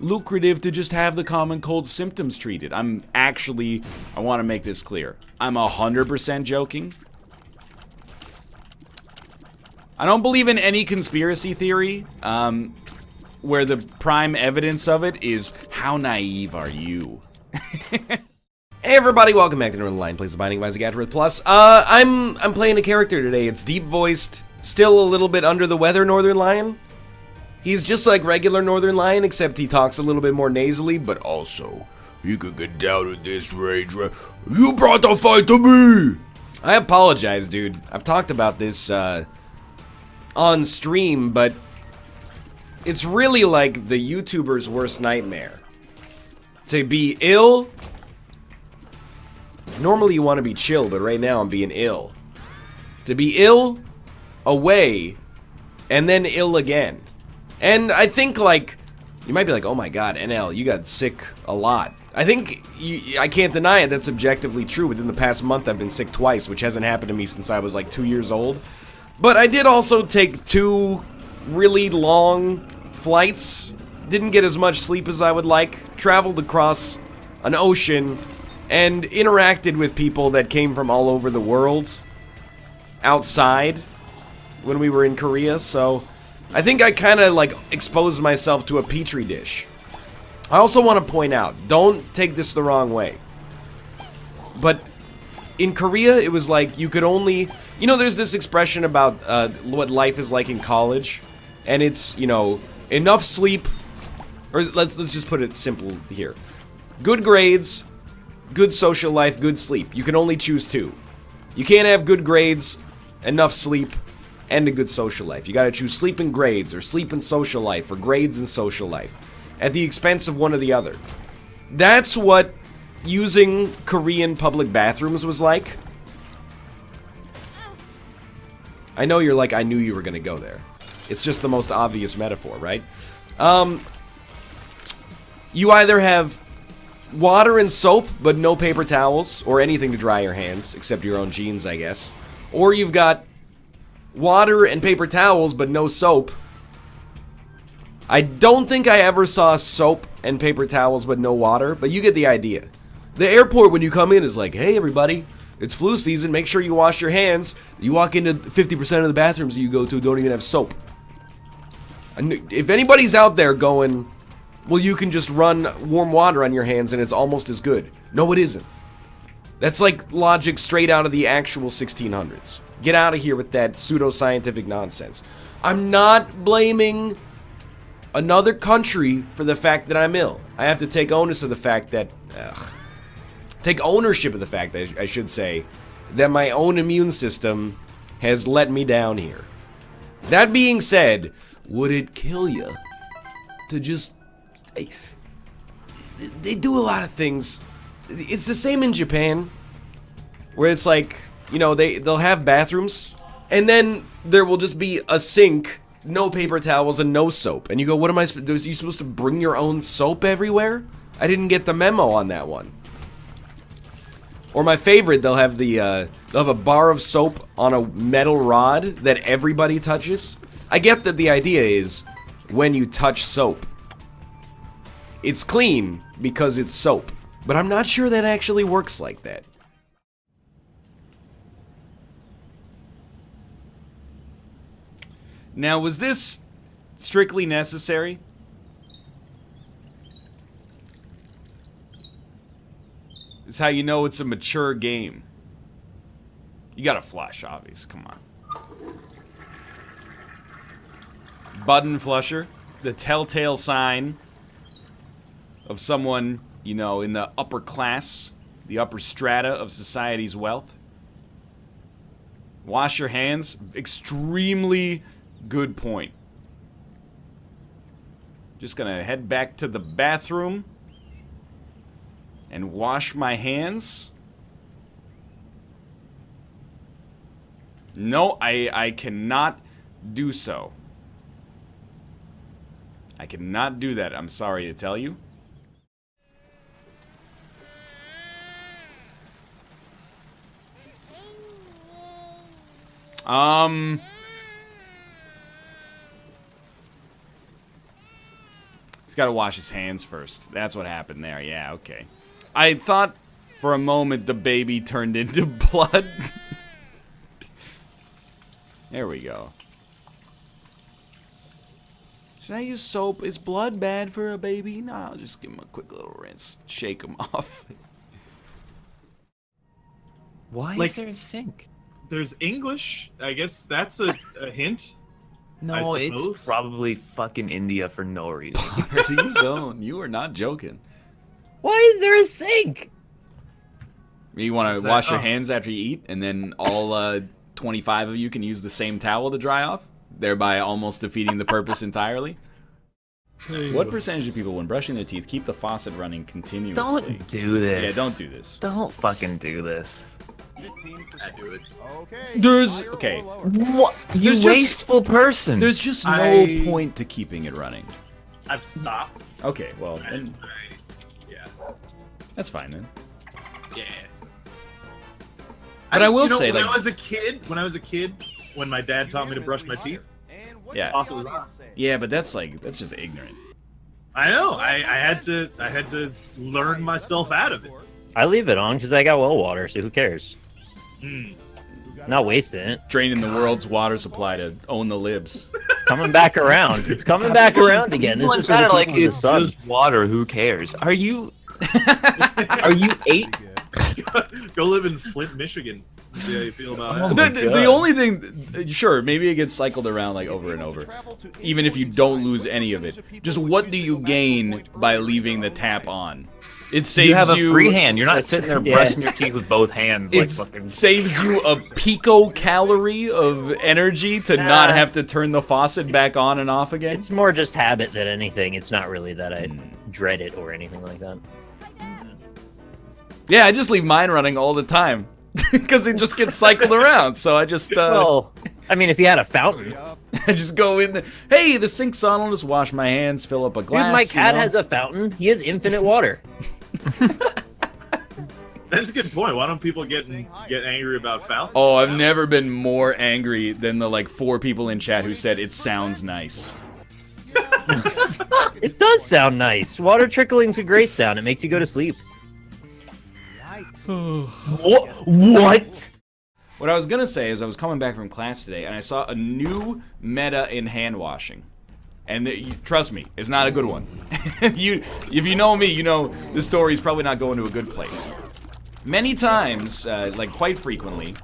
lucrative to just have the common cold symptoms treated. I want to make this clear. I'm 100% joking. I don't believe in any conspiracy theory where the prime evidence of it is how naive are you? Hey everybody, welcome back to Northernlion Plays the Binding of Isaac Aftermath Plus. I'm playing a character today. It's deep voiced, still a little bit under the weather Northernlion. He's just like regular Northernlion, except he talks a little bit more nasally, but also he could get down at this range. You brought the fight to me. I apologize, dude. I've talked about this on stream, but it's really like the YouTuber's worst nightmare. To be ill, normally you want to be chill, but right now I'm being ill. To be ill, away, and then ill again. And I think, like, you might be like, oh my god, NL, you got sick a lot. I think, I can't deny it, that's objectively true. Within the past month I've been sick twice, which hasn't happened to me since I was like 2 years old. But I did also take 2 really long flights, didn't get as much sleep as I would like, traveled across an ocean, and interacted with people that came from all over the world outside when we were in Korea, so I think I kind of like exposed myself to a petri dish. I also want to point out, don't take this the wrong way, but in Korea it was like you could only, you know, there's this expression about what life is like in college, and it's, you know, enough sleep, or let's just put it simple here. Good grades, good social life, good sleep. You can only choose two. You can't have good grades, enough sleep, and a good social life. You gotta choose sleep and grades, or sleep and social life, or grades and social life, at the expense of one or the other. That's what using Korean public bathrooms was like. I know you're like, I knew you were gonna go there. It's just the most obvious metaphor, right? You either have water and soap, but no paper towels, or anything to dry your hands, except your own jeans, I guess. Or you've got water and paper towels, but no soap. I don't think I ever saw soap and paper towels, but no water, but you get the idea. The airport, when you come in, is like, hey, everybody, it's flu season, make sure you wash your hands. You walk into 50% of the bathrooms that you go to don't even have soap. And if anybody's out there going, well, you can just run warm water on your hands and it's almost as good. No, it isn't. That's like logic straight out of the actual 1600s. Get out of here with that pseudoscientific nonsense. I'm not blaming another country for the fact that I'm ill. I have to take onus of the fact that... take ownership of the fact, that I should say, that my own immune system has let me down here. That being said, would it kill you to just... They do a lot of things. It's the same in Japan, where it's like, you know, they'll have bathrooms, and then there will just be a sink, no paper towels, and no soap. And you go, what am I supposed to do? Are you supposed to bring your own soap everywhere? I didn't get the memo on that one. Or my favorite, they'll have a bar of soap on a metal rod that everybody touches. I get that the idea is, when you touch soap, it's clean because it's soap. But I'm not sure that actually works like that. Now, was this strictly necessary? It's how you know it's a mature game. You gotta flush, obvious. Come on. Button flusher. The telltale sign of someone, you know, in the upper class, the upper strata of society's wealth. Wash your hands. Extremely good point. Just gonna head back to the bathroom and wash my hands. No, I cannot do so. I cannot do that, I'm sorry to tell you. He's got to wash his hands first. That's what happened there. Yeah, okay. I thought for a moment the baby turned into blood. There we go. Should I use soap? Is blood bad for a baby? No, I'll just give him a quick little rinse. Shake him off. Why Like- is there a sink? There's English. I guess that's a hint. No, I it's suppose. probably fucking India for no reason. Party zone. You are not joking. Why is there a sink? You want to Is that- wash your oh. hands after you eat, and then all 25 of you can use the same towel to dry off, thereby almost defeating the purpose entirely? What percentage of people, when brushing their teeth, keep the faucet running continuously? Don't do this. Yeah, don't do this. Don't fucking do this. I do it. There's... Okay. What? You There's just- wasteful person. There's just no I- point to keeping it running. I've stopped. Okay, well, then Yeah. that's fine then. Yeah. But I will you know, say, when like- I was a kid, when my dad taught me to brush my teeth, Yeah. faucet was on. Yeah, but that's just ignorant. I know. I had to learn myself out of it. I leave it on because I got well water, so who cares? Hmm. Not wasting it. Draining the world's water supply to own the libs. It's coming back around. It's coming back around again. This is for the people of the sun. It's water. Who cares? Are you 8? Go live in Flint, Michigan. See how you feel about that. The only thing, sure, maybe it gets cycled around like over and over, even if you don't lose any of it. Just what do you gain by leaving the tap on? It saves You have a free hand. You're not sitting there yeah. brushing your teeth with both hands. Like It fucking... saves you a picocalorie of energy to not have to turn the faucet back on and off again. It's more just habit than anything. It's not really that I dread it or anything like that. Yeah, I just leave mine running all the time because it just gets cycled around. So I just Well, I mean, if you had a fountain. I just go in. Hey, the sink's on. I'll just wash my hands, fill up a glass. Dude, my cat you know? has a fountain. He has infinite water. That's a good point. Why don't people get angry about fountains? Oh, I've never been more angry than the like 4 people in chat who said it sounds nice. It does sound nice. Water trickling's a great sound. It makes you go to sleep. What? What I was gonna say is I was coming back from class today and I saw a new meta in hand washing. And trust me, it's not a good one. If you know me, you know the story's probably not going to a good place. Many times, like quite frequently,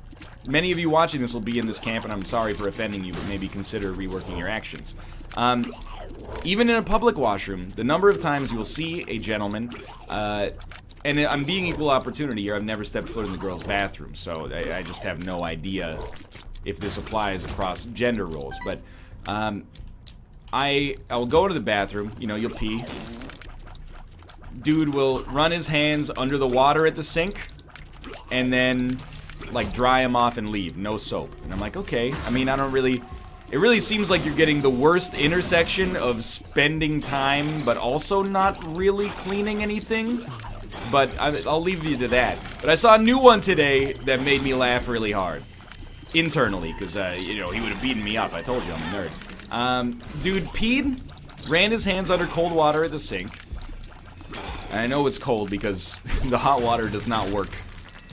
many of you watching this will be in this camp, and I'm sorry for offending you, but maybe consider reworking your actions. Even in a public washroom, the number of times you will see a gentleman, and I'm being equal opportunity here, I've never stepped foot in the girls' bathroom, so I just have no idea if this applies across gender roles, but I will go to the bathroom, you know, you'll pee. Dude will run his hands under the water at the sink, and then, like, dry them off and leave, no soap. And I'm like, okay, I mean, I don't really... It really seems like you're getting the worst intersection of spending time, but also not really cleaning anything. But I'll leave you to that. But I saw a new one today that made me laugh really hard. Internally, because, you know, he would have beaten me up. I told you I'm a nerd. Dude peed, ran his hands under cold water at the sink. And I know it's cold because the hot water does not work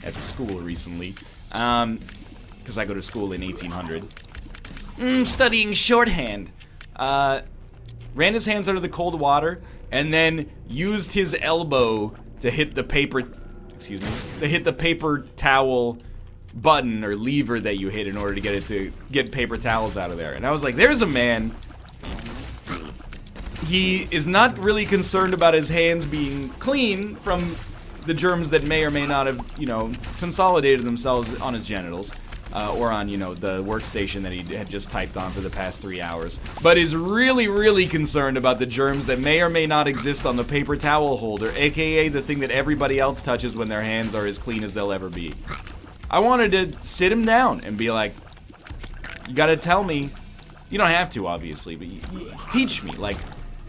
at the school recently. Because I go to school in 1800. Studying shorthand. Ran his hands under the cold water and then used his elbow to hit the paper, to hit the paper towel button or lever that you hit in order to get it to get paper towels out of there. And I was like, there's a man. He is not really concerned about his hands being clean from the germs that may or may not have, you know, consolidated themselves on his genitals. Or on, you know, the workstation that he had just typed on for the past 3 hours. But is really, really concerned about the germs that may or may not exist on the paper towel holder, aka the thing that everybody else touches when their hands are as clean as they'll ever be. I wanted to sit him down and be like, you gotta tell me, you don't have to obviously, but you teach me, like,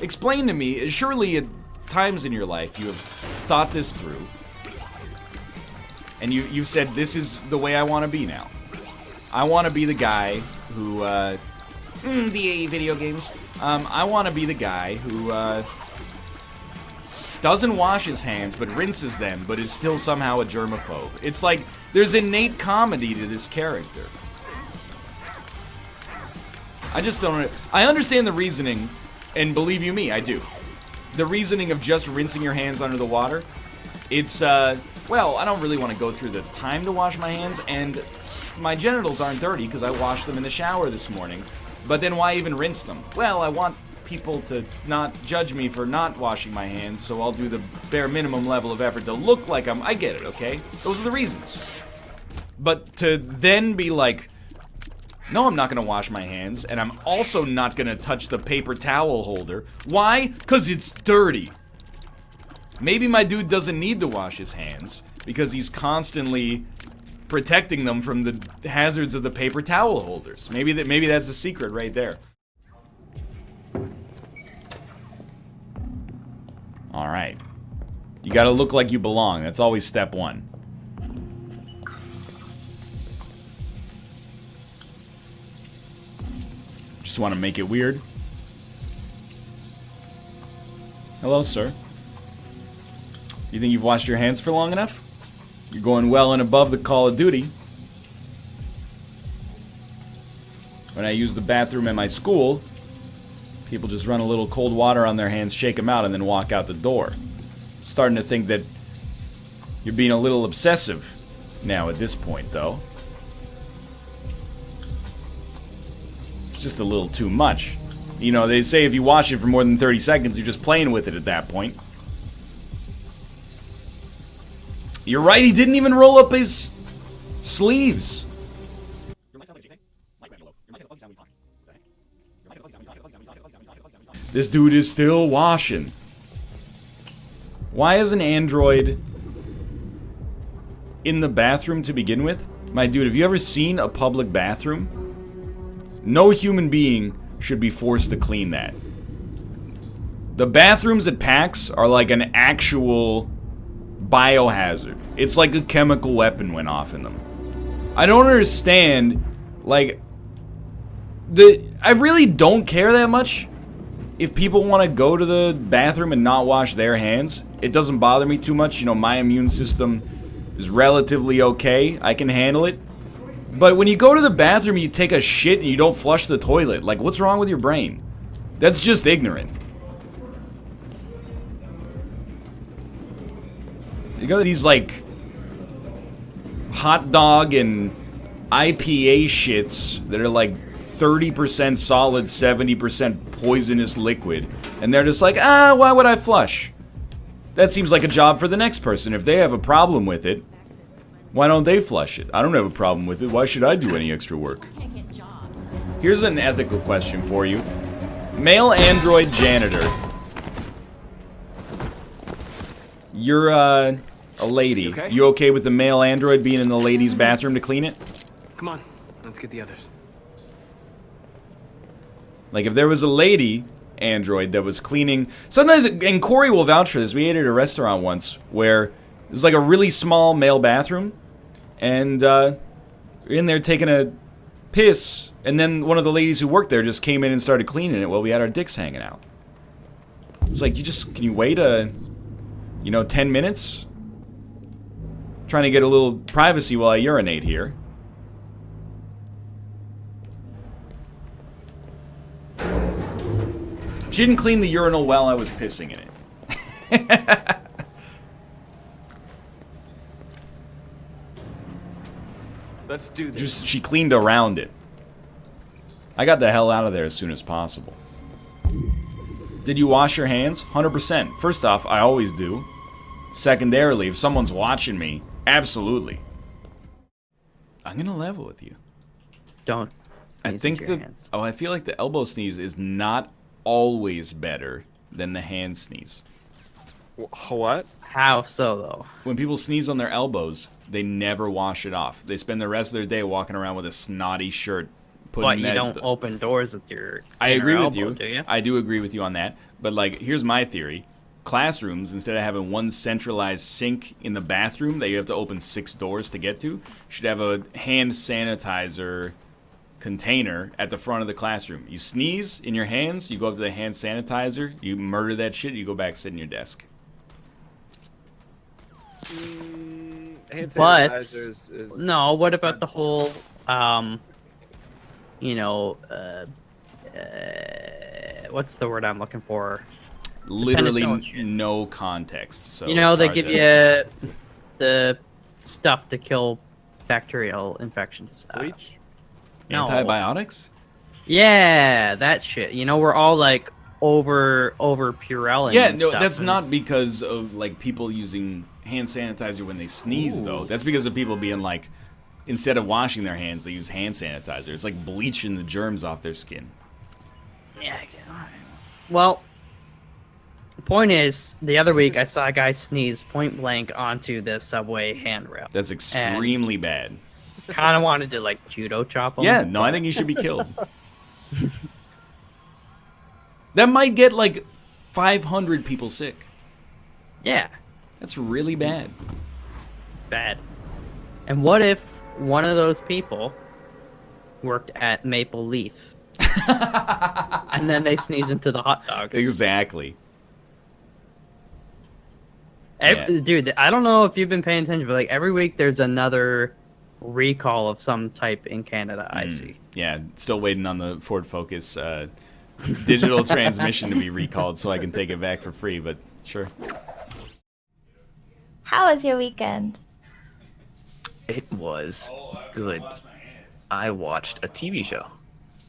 explain to me, surely at times in your life you have thought this through, and you've said, this is the way I want to be now. I want to be the guy who, the video games, I want to be the guy who, doesn't wash his hands, but rinses them, but is still somehow a germaphobe. It's like, there's innate comedy to this character. I just don't, I understand the reasoning, and believe you me, I do. The reasoning of just rinsing your hands under the water, it's, well, I don't really want to go through the time to wash my hands, and my genitals aren't dirty because I washed them in the shower this morning. But then why even rinse them? Well, I want people to not judge me for not washing my hands, so I'll do the bare minimum level of effort to look like I get it, okay? Those are the reasons. But to then be like, no, I'm not gonna wash my hands, and I'm also not gonna touch the paper towel holder. Why? Because it's dirty. Maybe my dude doesn't need to wash his hands because he's constantly protecting them from the hazards of the paper towel holders. Maybe that's the secret right there. All right. You gotta look like you belong. That's always step one. Just want to make it weird. Hello, sir. You think you've washed your hands for long enough? You're going well and above the Call of Duty. When I use the bathroom at my school, people just run a little cold water on their hands, shake them out, and then walk out the door. Starting to think that you're being a little obsessive now at this point, though. It's just a little too much. You know, they say if you wash it for more than 30 seconds, you're just playing with it at that point. You're right, he didn't even roll up his sleeves. This dude is still washing. Why is an android in the bathroom to begin with? My dude, have you ever seen a public bathroom? No human being should be forced to clean that. The bathrooms at PAX are like an actual biohazard. It's like a chemical weapon went off in them. I don't understand, like, I really don't care that much if people want to go to the bathroom and not wash their hands. It doesn't bother me too much. You know, my immune system is relatively okay. I can handle it. But when you go to the bathroom and you take a shit and you don't flush the toilet, like, what's wrong with your brain? That's just ignorant. You go to these, like, hot dog and IPA shits that are, like, 30% solid, 70% poisonous liquid. And they're just like, why would I flush? That seems like a job for the next person. If they have a problem with it, why don't they flush it? I don't have a problem with it. Why should I do any extra work? Here's an ethical question for you. Male android janitor. You're, a lady. You okay with the male android being in the ladies' bathroom to clean it? Come on, let's get the others. Like, if there was a lady android that was cleaning... Sometimes, and Corey will vouch for this, we ate at a restaurant once where it was like a really small male bathroom, and in there taking a piss, and then one of the ladies who worked there just came in and started cleaning it while we had our dicks hanging out. It's like, can you wait 10 minutes? Trying to get a little privacy while I urinate here. She didn't clean the urinal while I was pissing in it. Let's do this. She cleaned around it. I got the hell out of there as soon as possible. Did you wash your hands? 100%. First off, I always do. Secondarily, if someone's watching me, absolutely. I'm gonna level with you. Don't. I think that... Oh, I feel like the elbow sneeze is not always better than the hand sneeze. What? How so, though? When people sneeze on their elbows, they never wash it off. They spend the rest of their day walking around with a snotty shirt. But you don't open doors with your I agree with elbow, you. do you? I do agree with you on that. But, like, here's my theory. Classrooms, instead of having one centralized sink in the bathroom that you have to open 6 doors to get to, should have a hand sanitizer container at the front of the classroom. You sneeze in your hands, you go up to the hand sanitizer, you murder that shit, you go back, sit in your desk. Hand sanitizers But is no, what about the whole what's the word I'm looking for? Literally penicillin. no context. So You know, it's they hard give to- you the stuff to kill bacterial infections. bleach. No. Antibiotics? Yeah, that shit. You know, we're all like over Purell. Yeah, and no, stuff, that's and- not because of like people using hand sanitizer when they sneeze though. That's because of people being like, instead of washing their hands, they use hand sanitizer. It's like bleaching the germs off their skin. Yeah. All right. Well, the point is, the other week I saw a guy sneeze point blank onto the subway handrail. That's extremely bad. Kind of wanted to like judo chop him. Yeah, no, I think he should be killed. That might get like 500 people sick. Yeah, That's really bad. it's bad. And what if one of those people worked at Maple Leaf And then they sneeze into the hot dogs. Exactly. Dude, I don't know if you've been paying attention, but like every week there's another recall of some type in Canada. I see. Yeah, still waiting on the Ford Focus digital transmission to be recalled so I can take it back for free, but sure. How was your weekend? It was good. I watched a TV show.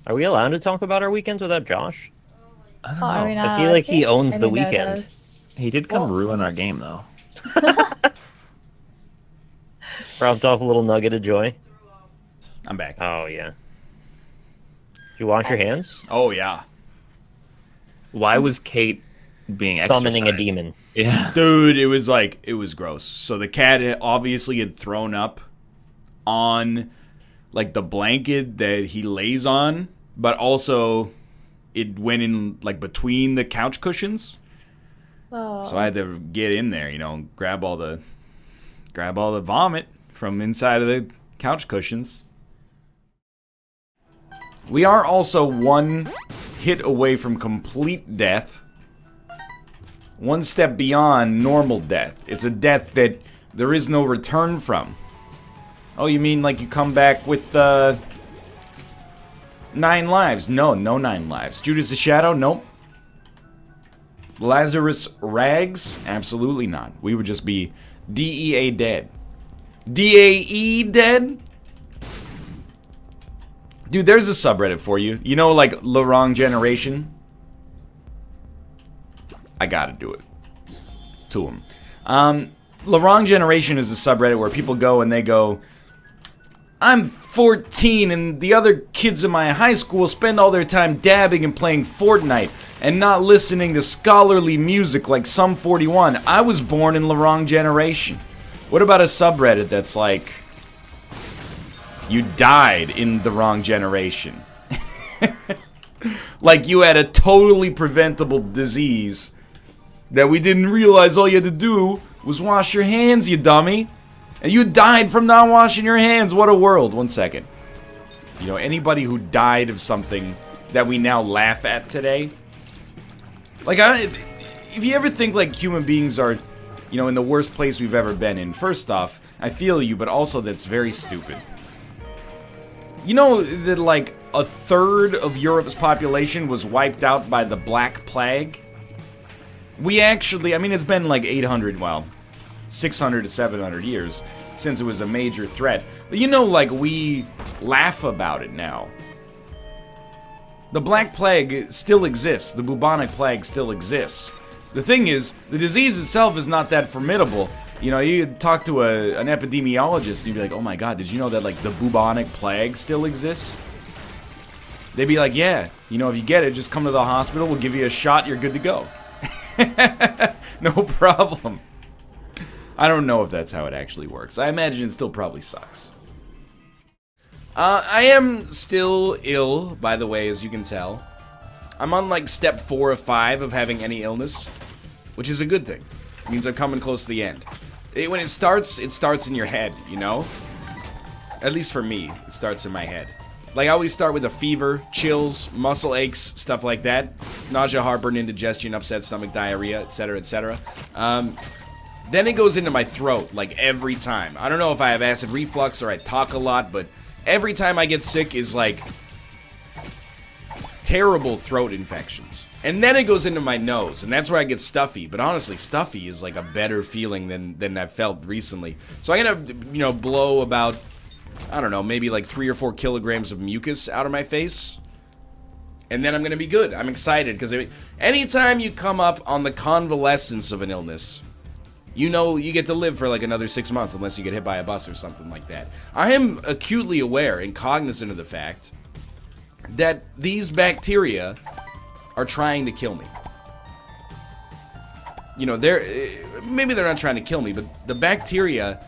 Are we allowed to talk about our weekends without Josh? I don't Oh, are we know. not I feel allowed like he to? owns I the didn't know weekend. those. He did come ruin our game, though. Dropped off a little nugget of joy. I'm back. Oh, yeah. Did you wash your hands? Oh, yeah. Why was Kate being Summoning a exercised? demon. Yeah. Dude, it was gross. So the cat obviously had thrown up on, like, the blanket that he lays on, but also it went in, like, between the couch cushions. Oh. So I had to get in there, you know, grab all the vomit from inside of the couch cushions. We are also one hit away from complete death. One step beyond normal death. It's a death that there is no return from. Oh, you mean like you come back with 9 lives? No 9 lives. Judas the Shadow? Nope. Lazarus Rags? Absolutely not. We would just be DEA dead. DAE dead? Dude, there's a subreddit for you. You know, like, The Wrong Generation? I gotta do it. To him. The Wrong Generation is a subreddit where people go and they go, I'm 14 and the other kids in my high school spend all their time dabbing and playing Fortnite and not listening to scholarly music like Sum 41. I was born in the wrong generation. What about a subreddit that's like, you died in the wrong generation? Like you had a totally preventable disease that we didn't realize all you had to do was wash your hands, you dummy. And you died from not washing your hands. What a world. 1 second. You know, anybody who died of something that we now laugh at today. Like, if you ever think, like, human beings are, you know, in the worst place we've ever been in, first off, I feel you, but also that's very stupid. You know that, like, a third of Europe's population was wiped out by the Black Plague? We actually, I mean, it's been, like, 600 to 700 years since it was a major threat. But you know, like, we laugh about it now. The Black Plague still exists. The bubonic plague still exists. The thing is, the disease itself is not that formidable. You know, you talk to an epidemiologist and you'd be like, oh my god, did you know that, like, the bubonic plague still exists? They'd be like, yeah, you know, if you get it, just come to the hospital, we'll give you a shot, you're good to go. No problem. I don't know if that's how it actually works. I imagine it still probably sucks. I am still ill, by the way, as you can tell. I'm on, like, step 4 of 5 of having any illness, which is a good thing. It means I'm coming close to the end. When it starts in your head, you know? At least for me, it starts in my head. Like, I always start with a fever, chills, muscle aches, stuff like that. Nausea, heartburn, indigestion, upset stomach, diarrhea, etc., etc. Then it goes into my throat, like, every time. I don't know if I have acid reflux or I talk a lot, but every time I get sick is, like, terrible throat infections. And then it goes into my nose, and that's where I get stuffy. But honestly, stuffy is, like, a better feeling than I've felt recently. So I'm gonna, you know, blow about, I don't know, maybe like 3 or 4 kilograms of mucus out of my face. And then I'm gonna be good. I'm excited, because anytime you come up on the convalescence of an illness, you know you get to live for like another 6 months unless you get hit by a bus or something like that. I am acutely aware and cognizant of the fact that these bacteria are trying to kill me. You know, maybe they're not trying to kill me, but the bacteria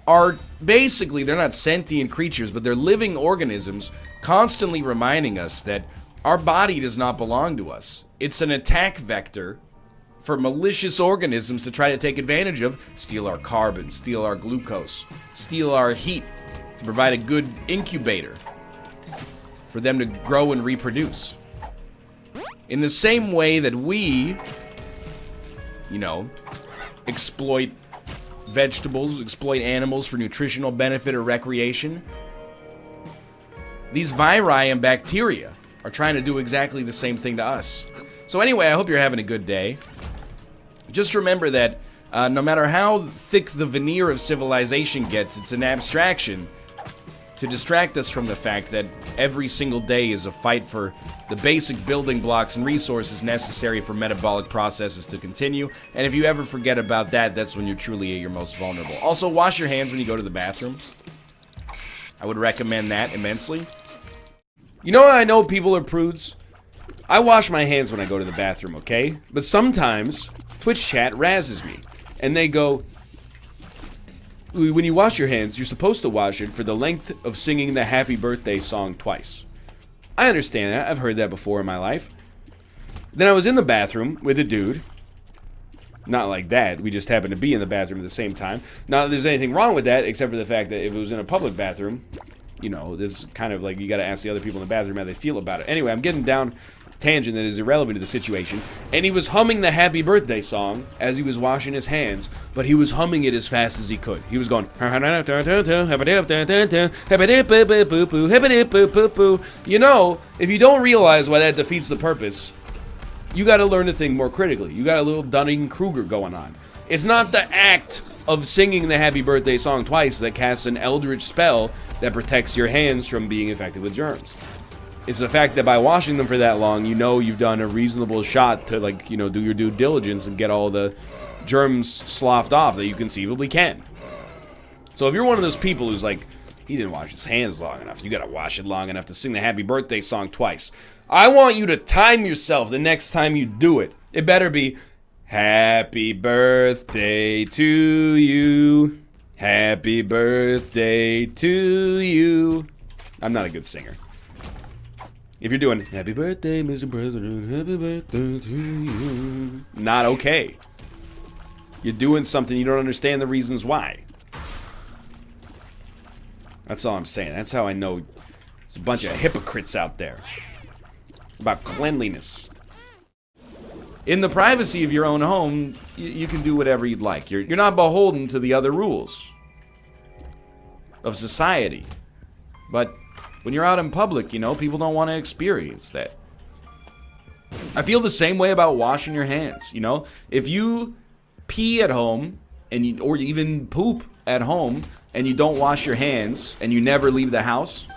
are basically, they're not sentient creatures, but they're living organisms constantly reminding us that our body does not belong to us. It's an attack vector for malicious organisms to try to take advantage of, steal our carbon, steal our glucose, steal our heat, to provide a good incubator for them to grow and reproduce. In the same way that we, you know, exploit vegetables, exploit animals for nutritional benefit or recreation, these viri and bacteria are trying to do exactly the same thing to us. So anyway, I hope you're having a good day. Just remember that no matter how thick the veneer of civilization gets, it's an abstraction to distract us from the fact that every single day is a fight for the basic building blocks and resources necessary for metabolic processes to continue. And if you ever forget about that, that's when you're truly at your most vulnerable. Also, wash your hands when you go to the bathroom. I would recommend that immensely. You know how I know people are prudes? I wash my hands when I go to the bathroom, okay? But sometimes Twitch chat razzes me, and they go, when you wash your hands, you're supposed to wash it for the length of singing the happy birthday song twice. I understand that. I've heard that before in my life. Then I was in the bathroom with a dude. Not like that. We just happened to be in the bathroom at the same time. Not that there's anything wrong with that, except for the fact that if it was in a public bathroom, you know, this is kind of like you got to ask the other people in the bathroom how they feel about it. Anyway, I'm getting down tangent that is irrelevant to the situation, and he was humming the happy birthday song as he was washing his hands, but he was humming it as fast as he could. He was going, you know, if you don't realize why that defeats the purpose, you got to learn to think more critically. You got a little Dunning-Kruger going on. It's not the act of singing the happy birthday song twice that casts an eldritch spell that protects your hands from being infected with germs. It's the fact that by washing them for that long, you know you've done a reasonable shot to, like, you know, do your due diligence and get all the germs sloughed off that you conceivably can. So if you're one of those people who's like, he didn't wash his hands long enough, you gotta wash it long enough to sing the happy birthday song twice. I want you to time yourself the next time you do it. It better be, happy birthday to you. Happy birthday to you. I'm not a good singer. If you're doing, happy birthday, Mr. President, happy birthday to you, not okay. You're doing something you don't understand the reasons why. That's all I'm saying. That's how I know there's a bunch of hypocrites out there about cleanliness. In the privacy of your own home, you can do whatever you'd like. You're not beholden to the other rules of society. But when you're out in public, you know, people don't want to experience that. I feel the same way about washing your hands, you know? If you pee at home, or even poop at home, and you don't wash your hands, and you never leave the house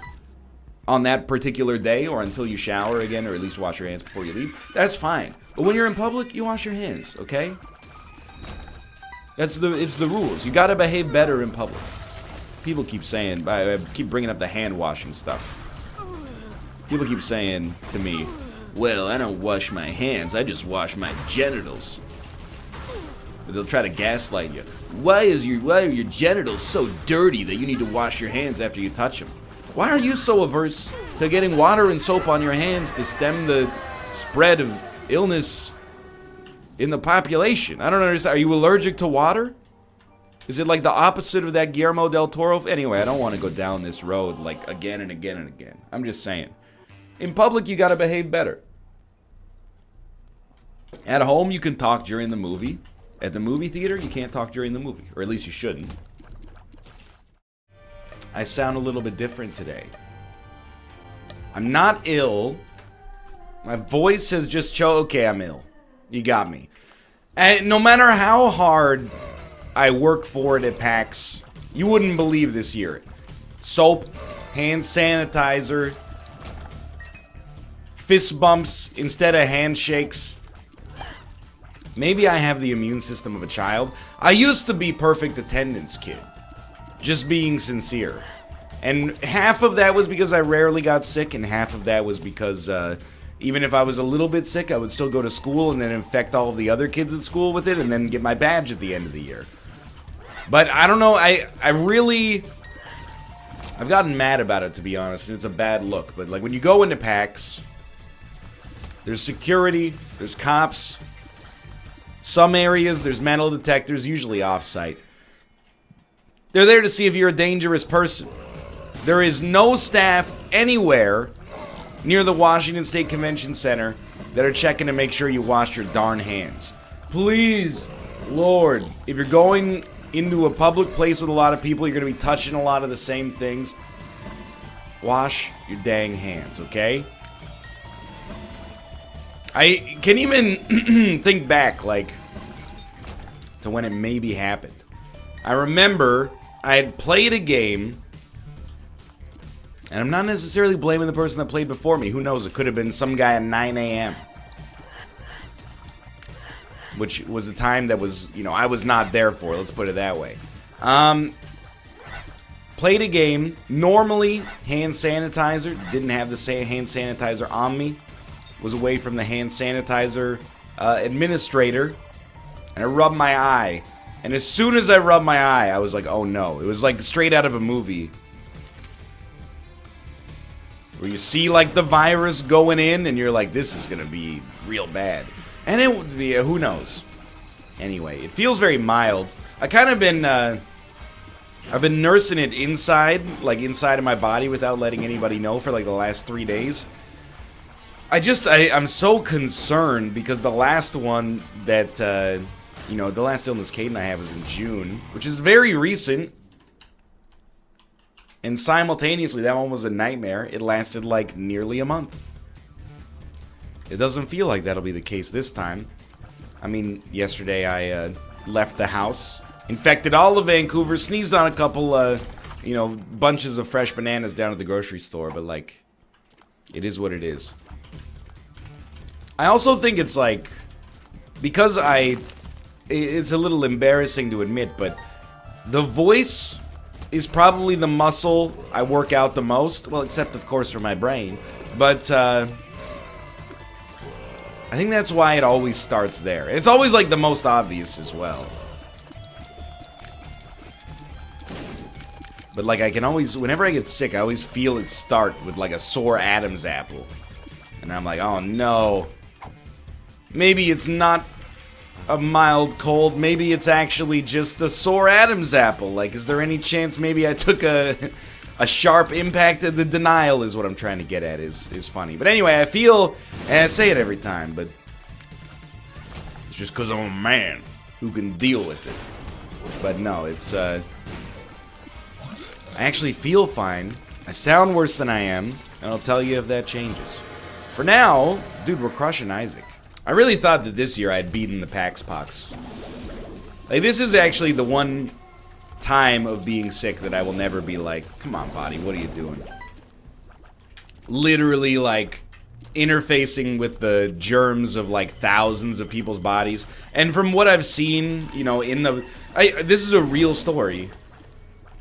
on that particular day, or until you shower again, or at least wash your hands before you leave, that's fine. But when you're in public, you wash your hands, okay? It's the rules. You gotta behave better in public. People keep saying, I keep bringing up the hand washing stuff. People keep saying to me, well, I don't wash my hands, I just wash my genitals. But they'll try to gaslight you. Why are your genitals so dirty that you need to wash your hands after you touch them? Why are you so averse to getting water and soap on your hands to stem the spread of illness in the population? I don't understand. Are you allergic to water? Is it like the opposite of that Guillermo del Toro? Anyway, I don't want to go down this road like again and again and again. I'm just saying. In public, you gotta behave better. At home, you can talk during the movie. At the movie theater, you can't talk during the movie. Or at least you shouldn't. I sound a little bit different today. I'm not ill. My voice has just okay, I'm ill. You got me. And no matter how hard I work for it at PAX, you wouldn't believe this year. Soap, hand sanitizer, fist bumps instead of handshakes. Maybe I have the immune system of a child. I used to be perfect attendance kid. Just being sincere. And half of that was because I rarely got sick, and half of that was because even if I was a little bit sick, I would still go to school and then infect all of the other kids at school with it and then get my badge at the end of the year. But I don't know, I've gotten mad about it, to be honest, and it's a bad look. But like when you go into PAX, there's security, there's cops. Some areas, there's metal detectors, usually off-site. They're there to see if you're a dangerous person. There is no staff anywhere near the Washington State Convention Center that are checking to make sure you wash your darn hands. Please, Lord, if you're going into a public place with a lot of people, you're going to be touching a lot of the same things. Wash your dang hands, okay? I can even think back, like, to when it maybe happened. I remember I had played a game, and I'm not necessarily blaming the person that played before me. Who knows? It could have been some guy at 9 a.m. Which was a time that was, you know, I was not there for. Let's put it that way. Played a game. Normally, hand sanitizer. Didn't have the hand sanitizer on me. Was away from the hand sanitizer administrator. And I rubbed my eye. And as soon as I rubbed my eye, I was like, oh no. It was like straight out of a movie. Where you see like the virus going in and you're like, this is going to be real bad. And it would be, who knows. Anyway, it feels very mild. I kind of been, I've been nursing it inside, like inside of my body without letting anybody know for like the last 3 days. I'm so concerned because the last one that, you know, the last illness Kate and I had was in June, which is very recent. And simultaneously, that one was a nightmare. It lasted like nearly a month. It doesn't feel like that'll be the case this time. I mean, yesterday I left the house, infected all of Vancouver, sneezed on a couple, you know, bunches of fresh bananas down at the grocery store, but like, it is what it is. I also think it's like, because it's a little embarrassing to admit, but the voice is probably the muscle I work out the most. Well, except of course for my brain, but I think that's why it always starts there. It's always like the most obvious as well. But like I can always, whenever I get sick, I always feel it start with like a sore Adam's apple. And I'm like, oh no. Maybe it's not a mild cold. Maybe it's actually just a sore Adam's apple. Like, is there any chance maybe I took a sharp impact? The denial is what I'm trying to get at, is funny. But anyway, I feel, and I say it every time, but it's just because I'm a man who can deal with it. But no, it's, I actually feel fine. I sound worse than I am, and I'll tell you if that changes. For now, dude, we're crushing Isaac. I really thought that this year I'd beaten the PAX Pox. Like, this is actually the one time of being sick that I will never be like, come on, body, what are you doing? Literally, like, interfacing with the germs of, like, thousands of people's bodies. And from what I've seen, you know, in the... this is a real story.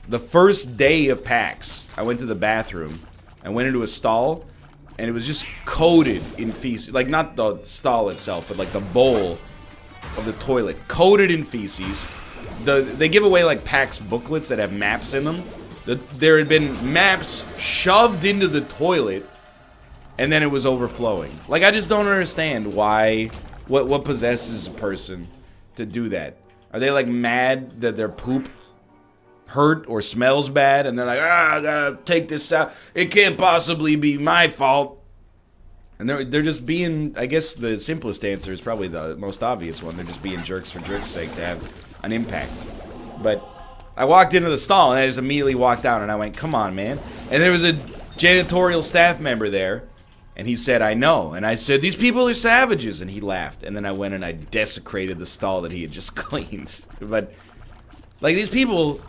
The first day of PAX, I went to the bathroom. I went into a stall, and it was just coated in feces. Like, not the stall itself, but, like, the bowl of the toilet. Coated in feces. They give away, like, PAX booklets that have maps in them. There had been maps shoved into the toilet, and then it was overflowing. Like, I just don't understand why... What possesses a person to do that? Are they, like, mad that their poop hurt or smells bad, and they're like, I gotta take this out. It can't possibly be my fault. And they're just being, I guess the simplest answer is probably the most obvious one. They're just being jerks for jerks' sake to have an impact. But I walked into the stall, and I just immediately walked out, and I went, come on, man. And there was a janitorial staff member there, and he said, I know. And I said, these people are savages. And he laughed. And then I went and I desecrated the stall that he had just cleaned. But, like, these people...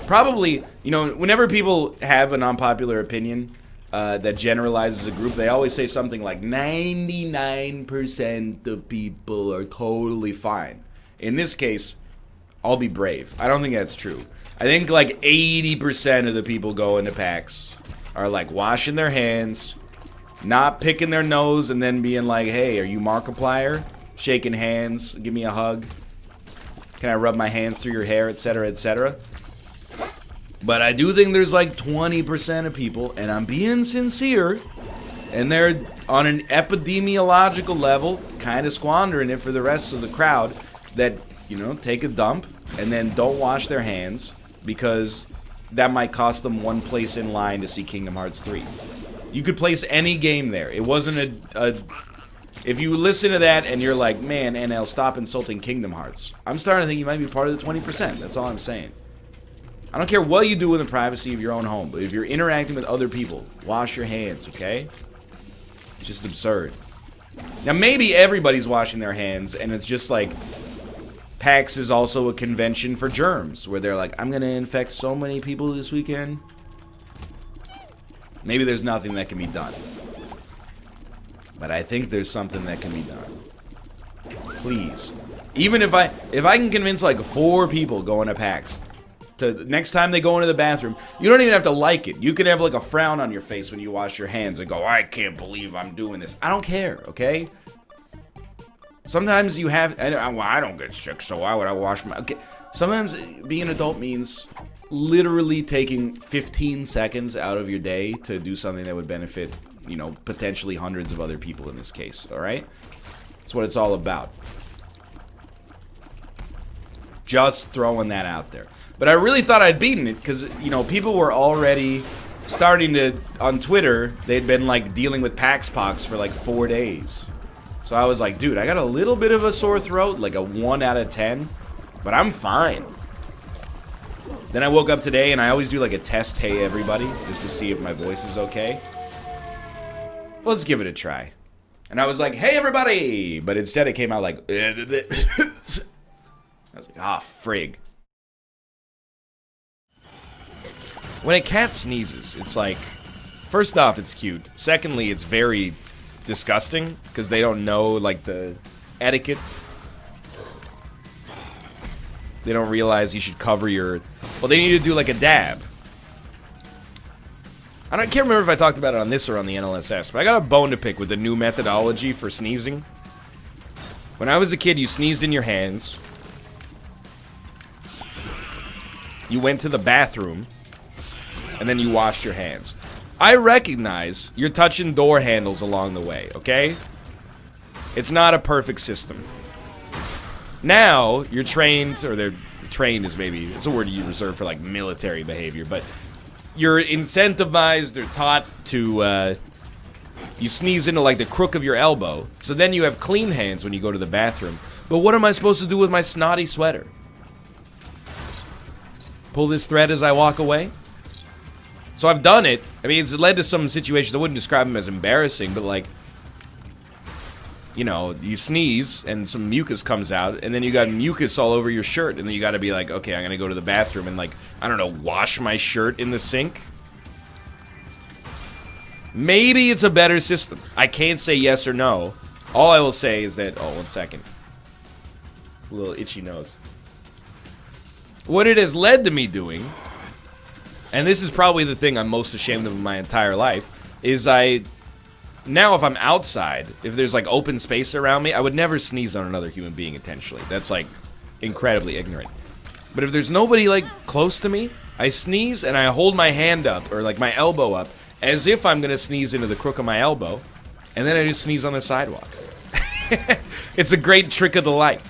Probably, you know, whenever people have an unpopular opinion that generalizes a group, they always say something like 99% of people are totally fine. In this case, I'll be brave. I don't think that's true. I think like 80% of the people going to PAX are like washing their hands, not picking their nose, and then being like, hey, are you Markiplier? Shaking hands, give me a hug. Can I rub my hands through your hair, etc., etc.? But I do think there's like 20% of people, and I'm being sincere, and they're on an epidemiological level, kind of squandering it for the rest of the crowd, that, you know, take a dump and then don't wash their hands because that might cost them one place in line to see Kingdom Hearts 3. You could place any game there. It wasn't a if you listen to that and you're like, man, NL, stop insulting Kingdom Hearts. I'm starting to think you might be part of the 20%. That's all I'm saying. I don't care what you do in the privacy of your own home, but if you're interacting with other people, wash your hands, okay? It's just absurd. Now, maybe everybody's washing their hands, and it's just like PAX is also a convention for germs, where they're like, I'm going to infect so many people this weekend. Maybe there's nothing that can be done. But I think there's something that can be done. Please. Even if I can convince like 4 people going to PAX to next time they go into the bathroom, you don't even have to like it. You can have like a frown on your face when you wash your hands and go, I can't believe I'm doing this. I don't care, okay? Sometimes you have, well, I don't get sick, so why would I wash my, okay. Sometimes being an adult means literally taking 15 seconds out of your day to do something that would benefit, you know, potentially hundreds of other people in this case, all right? That's what it's all about. Just throwing that out there. But I really thought I'd beaten it because, you know, people were already starting to, on Twitter, they'd been, like, dealing with PAX Pox for, like, 4 days. So I was like, dude, I got a little bit of a sore throat, like a 1 out of 10, but I'm fine. Then I woke up today, and I always do, like, a test, hey, everybody, just to see if my voice is okay. Let's give it a try. And I was like, hey, everybody! But instead it came out like, I was like, ah, frig. When a cat sneezes, it's like, first off, it's cute. Secondly, it's very disgusting, because they don't know, like, the etiquette. They don't realize you should cover your... Well, they need to do, like, a dab. I can't remember if I talked about it on this or on the NLSS, but I got a bone to pick with the new methodology for sneezing. When I was a kid, you sneezed in your hands. You went to the bathroom. And then you washed your hands. I recognize you're touching door handles along the way, okay? It's not a perfect system. Now, you're trained, or they're trained is maybe, it's a word you reserve for like military behavior, but you're incentivized or taught to, you sneeze into like the crook of your elbow, so then you have clean hands when you go to the bathroom. But what am I supposed to do with my snotty sweater? Pull this thread as I walk away? So I've done it. I mean, it's led to some situations. I wouldn't describe them as embarrassing, but like, you know, you sneeze and some mucus comes out, and then you got mucus all over your shirt, and then you got to be like, okay, I'm gonna go to the bathroom and like, I don't know, wash my shirt in the sink. Maybe it's a better system. I can't say yes or no. All I will say is that, oh, 1 second. A little itchy nose. What it has led to me doing, and this is probably the thing I'm most ashamed of in my entire life, is now if I'm outside, if there's like open space around me, I would never sneeze on another human being intentionally. That's like incredibly ignorant. But if there's nobody like close to me, I sneeze and I hold my hand up, or like my elbow up, as if I'm gonna sneeze into the crook of my elbow, and then I just sneeze on the sidewalk. It's a great trick of the light.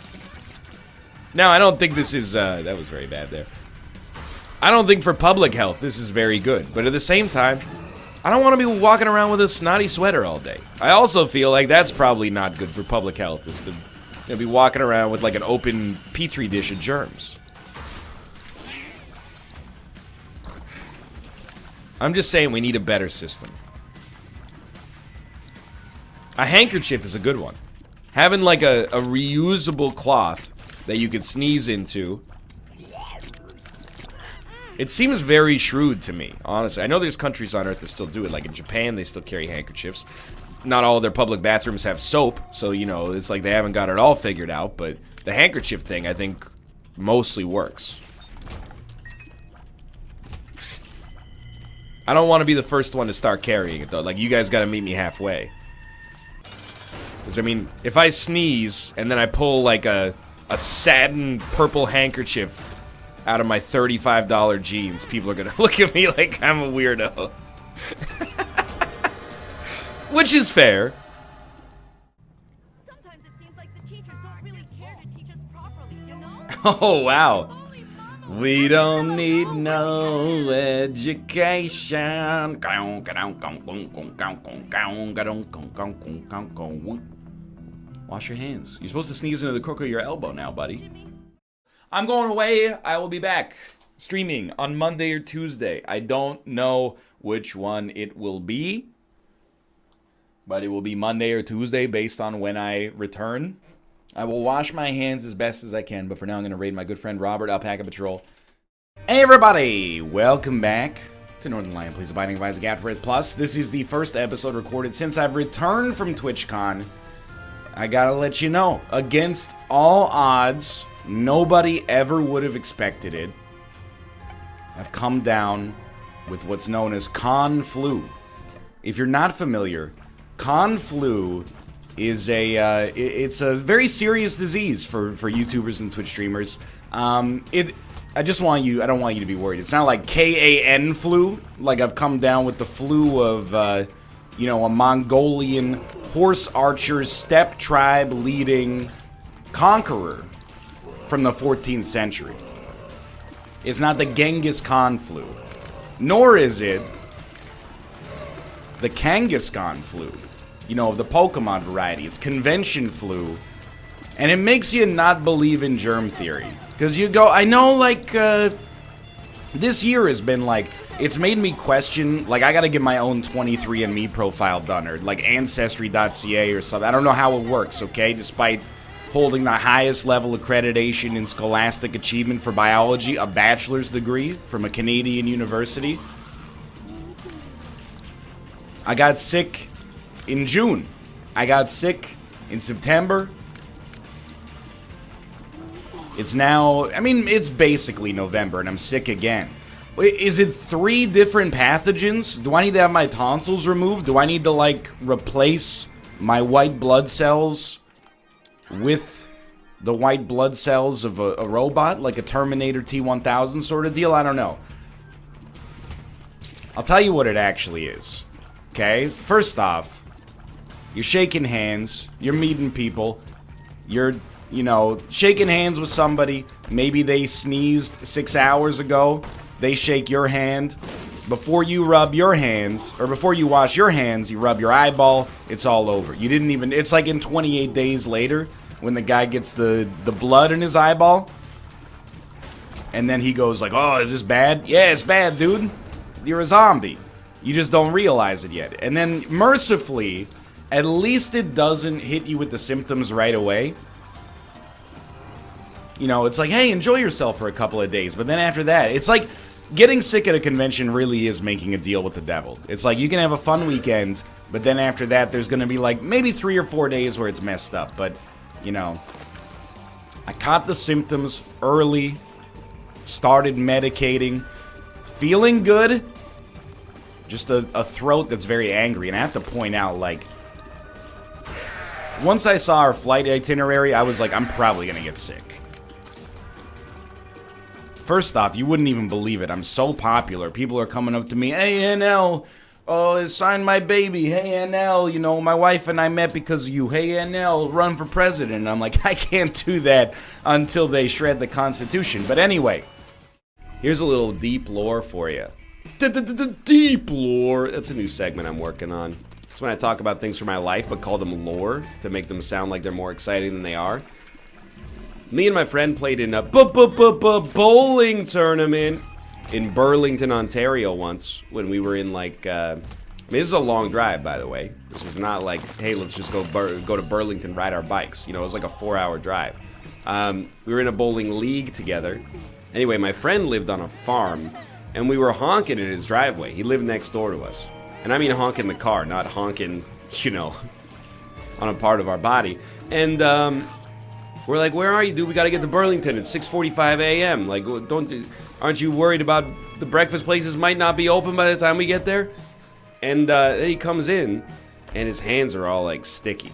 Now, I don't think this is, that was very bad there. I don't think for public health this is very good, but at the same time, I don't want to be walking around with a snotty sweater all day. I also feel like that's probably not good for public health, is to be walking around with like an open petri dish of germs. I'm just saying we need a better system. A handkerchief is a good one. Having like a reusable cloth that you could sneeze into. It seems very shrewd to me, honestly. I know there's countries on Earth that still do it. Like in Japan, they still carry handkerchiefs. Not all their public bathrooms have soap, so, you know, it's like they haven't got it all figured out. But the handkerchief thing, I think, mostly works. I don't want to be the first one to start carrying it, though. Like, you guys got to meet me halfway. Because, I mean, if I sneeze and then I pull, like, a satin purple handkerchief out of my $35 jeans, people are gonna look at me like I'm a weirdo. Which is fair. Sometimes it seems like the teachers don't really care to teach us properly, you know? Oh, wow. We don't need no education. Wash your hands. You're supposed to sneeze into the crook of your elbow now, buddy. I'm going away. I will be back streaming on Monday or Tuesday. I don't know which one it will be, but it will be Monday or Tuesday based on when I return. I will wash my hands as best as I can, but for now I'm going to raid my good friend Robert, Alpaca Patrol. Hey everybody! Welcome back to Northernlion Plays Abiding by Isaac Plus. This is the first episode recorded since I've returned from TwitchCon. I gotta let you know, against all odds, nobody ever would have expected it. I've come down with what's known as con flu. If you're not familiar, con flu is it's a very serious disease for YouTubers and Twitch streamers. I don't want you to be worried. It's not like KAN flu, like I've come down with the flu of, a Mongolian horse archer steppe tribe leading conqueror from the 14th century. It's not the Genghis Khan flu, nor is it the Kangaskhan flu. The Pokemon variety. It's convention flu. And it makes you not believe in germ theory. Because you go, I know, this year has been, it's made me question, I gotta get my own 23andMe profile done, or, Ancestry.ca or something. I don't know how it works, okay? Despite holding the highest level accreditation in scholastic achievement for biology, a bachelor's degree from a Canadian university. I got sick in June. I got sick in September. It's now, it's basically November and I'm sick again. Is it 3 different pathogens? Do I need to have my tonsils removed? Do I need to, replace my white blood cells with the white blood cells of a robot? Like a Terminator T-1000 sort of deal? I don't know. I'll tell you what it actually is. Okay? First off, you're shaking hands, you're meeting people, you're, shaking hands with somebody, maybe they sneezed 6 hours ago, they shake your hand, before you rub your hand, or before you wash your hands, you rub your eyeball, it's all over. You didn't even, it's like in 28 days later, when the guy gets the blood in his eyeball, and then he goes oh, is this bad? Yeah, it's bad, dude. You're a zombie. You just don't realize it yet. And then, mercifully, at least it doesn't hit you with the symptoms right away. It's like, hey, enjoy yourself for a couple of days. But then after that, it's like getting sick at a convention really is making a deal with the devil. It's like you can have a fun weekend, but then after that, there's going to be maybe 3 or 4 days where it's messed up. But, I caught the symptoms early, started medicating, feeling good. Just a throat that's very angry. And I have to point out, once I saw our flight itinerary, I was like, I'm probably gonna get sick. First off, you wouldn't even believe it. I'm so popular. People are coming up to me, hey, NL, sign my baby. Hey, NL, my wife and I met because of you. Hey, NL, run for president. And I'm like, I can't do that until they shred the Constitution. But anyway, here's a little deep lore for you. Deep lore. That's a new segment I'm working on. It's when I talk about things from my life, but call them lore to make them sound like they're more exciting than they are. Me and my friend played in a bowling tournament in Burlington, Ontario once when we were in this is a long drive, by the way. This was not like, hey, let's just go to Burlington, ride our bikes. It was like a 4-hour drive. We were in a bowling league together. Anyway, my friend lived on a farm, and we were honking in his driveway. He lived next door to us. And I mean honking the car, not honking, on a part of our body. And we're like, where are you, dude? We gotta get to Burlington. It's 6:45 a.m. Aren't you worried about the breakfast places might not be open by the time we get there? And then he comes in, and his hands are all sticky.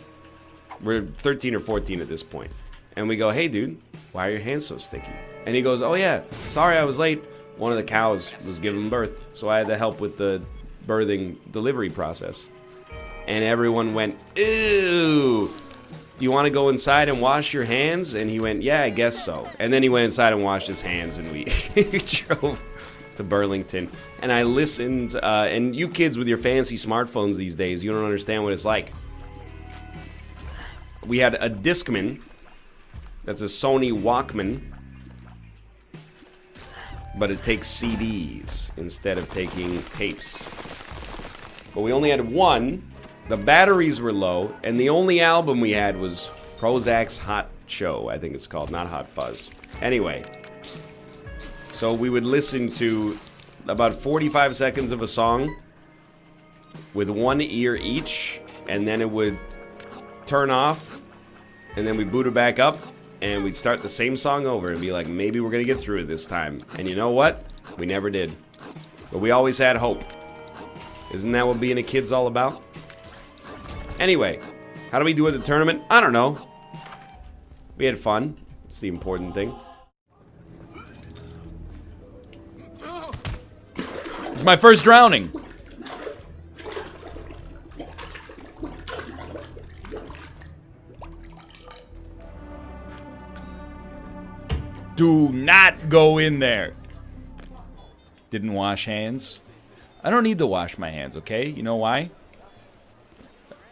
We're 13 or 14 at this point. And we go, hey, dude, why are your hands so sticky? And he goes, oh yeah, sorry I was late. One of the cows was giving birth, so I had to help with the birthing delivery process. And everyone went, ew. do you want to go inside and wash your hands? And he went, yeah, I guess so. And then he went inside and washed his hands, and we drove to Burlington. And I listened, and you kids with your fancy smartphones these days, you don't understand what it's like. We had a Discman. That's a Sony Walkman. But it takes CDs instead of taking tapes. But we only had one. The batteries were low, and the only album we had was Prozac's Hot Show, I think it's called, not Hot Fuzz. Anyway, so we would listen to about 45 seconds of a song with one ear each, and then it would turn off, and then we boot it back up, and we'd start the same song over and be like, maybe we're gonna get through it this time. And you know what? We never did. But we always had hope. Isn't that what being a kid's all about? Anyway, how do we do at the tournament? I don't know. We had fun. It's the important thing. It's my first drowning. Do not go in there. Didn't wash hands. I don't need to wash my hands, okay? You know why?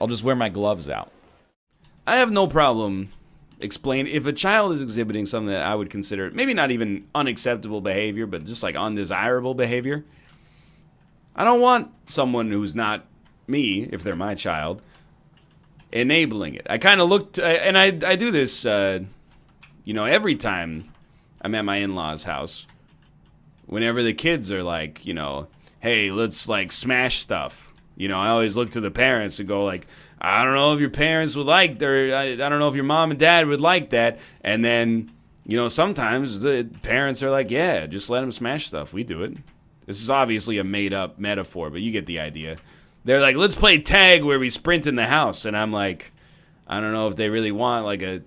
I'll just wear my gloves out. I have no problem explaining if a child is exhibiting something that I would consider maybe not even unacceptable behavior, but just like undesirable behavior. I don't want someone who's not me, if they're my child, enabling it. I kind of looked, and I do this, you know, every time I'm at my in-laws' house. Whenever the kids are like, you know, hey, let's like smash stuff. You know, I always look to the parents and go like, I don't know if your parents would like, I don't know if your mom and dad would like that. And then, you know, sometimes the parents are like, yeah, just let them smash stuff. We do it. This is obviously a made-up metaphor, but you get the idea. They're like, let's play tag where we sprint in the house. And I'm like, I don't know if they really want like a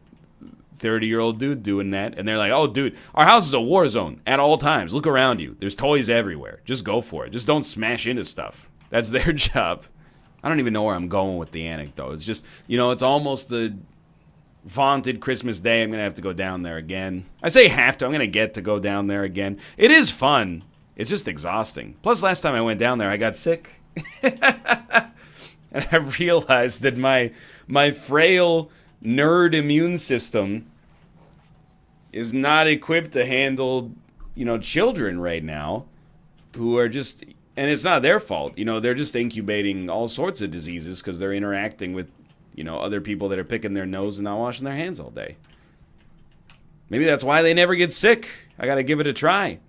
30-year-old dude doing that. And they're like, oh, dude, our house is a war zone at all times. Look around you. There's toys everywhere. Just go for it. Just don't smash into stuff. That's their job. I don't even know where I'm going with the anecdote. It's just, you know, it's almost the vaunted Christmas Day. I'm going to have to go down there again. I say have to. I'm going to get to go down there again. It is fun. It's just exhausting. Plus, last time I went down there, I got sick. And I realized that my frail nerd immune system is not equipped to handle, you know, children right now who are just... And it's not their fault. You know, they're just incubating all sorts of diseases because they're interacting with, you know, other people that are picking their nose and not washing their hands all day. Maybe that's why they never get sick. I got to give it a try.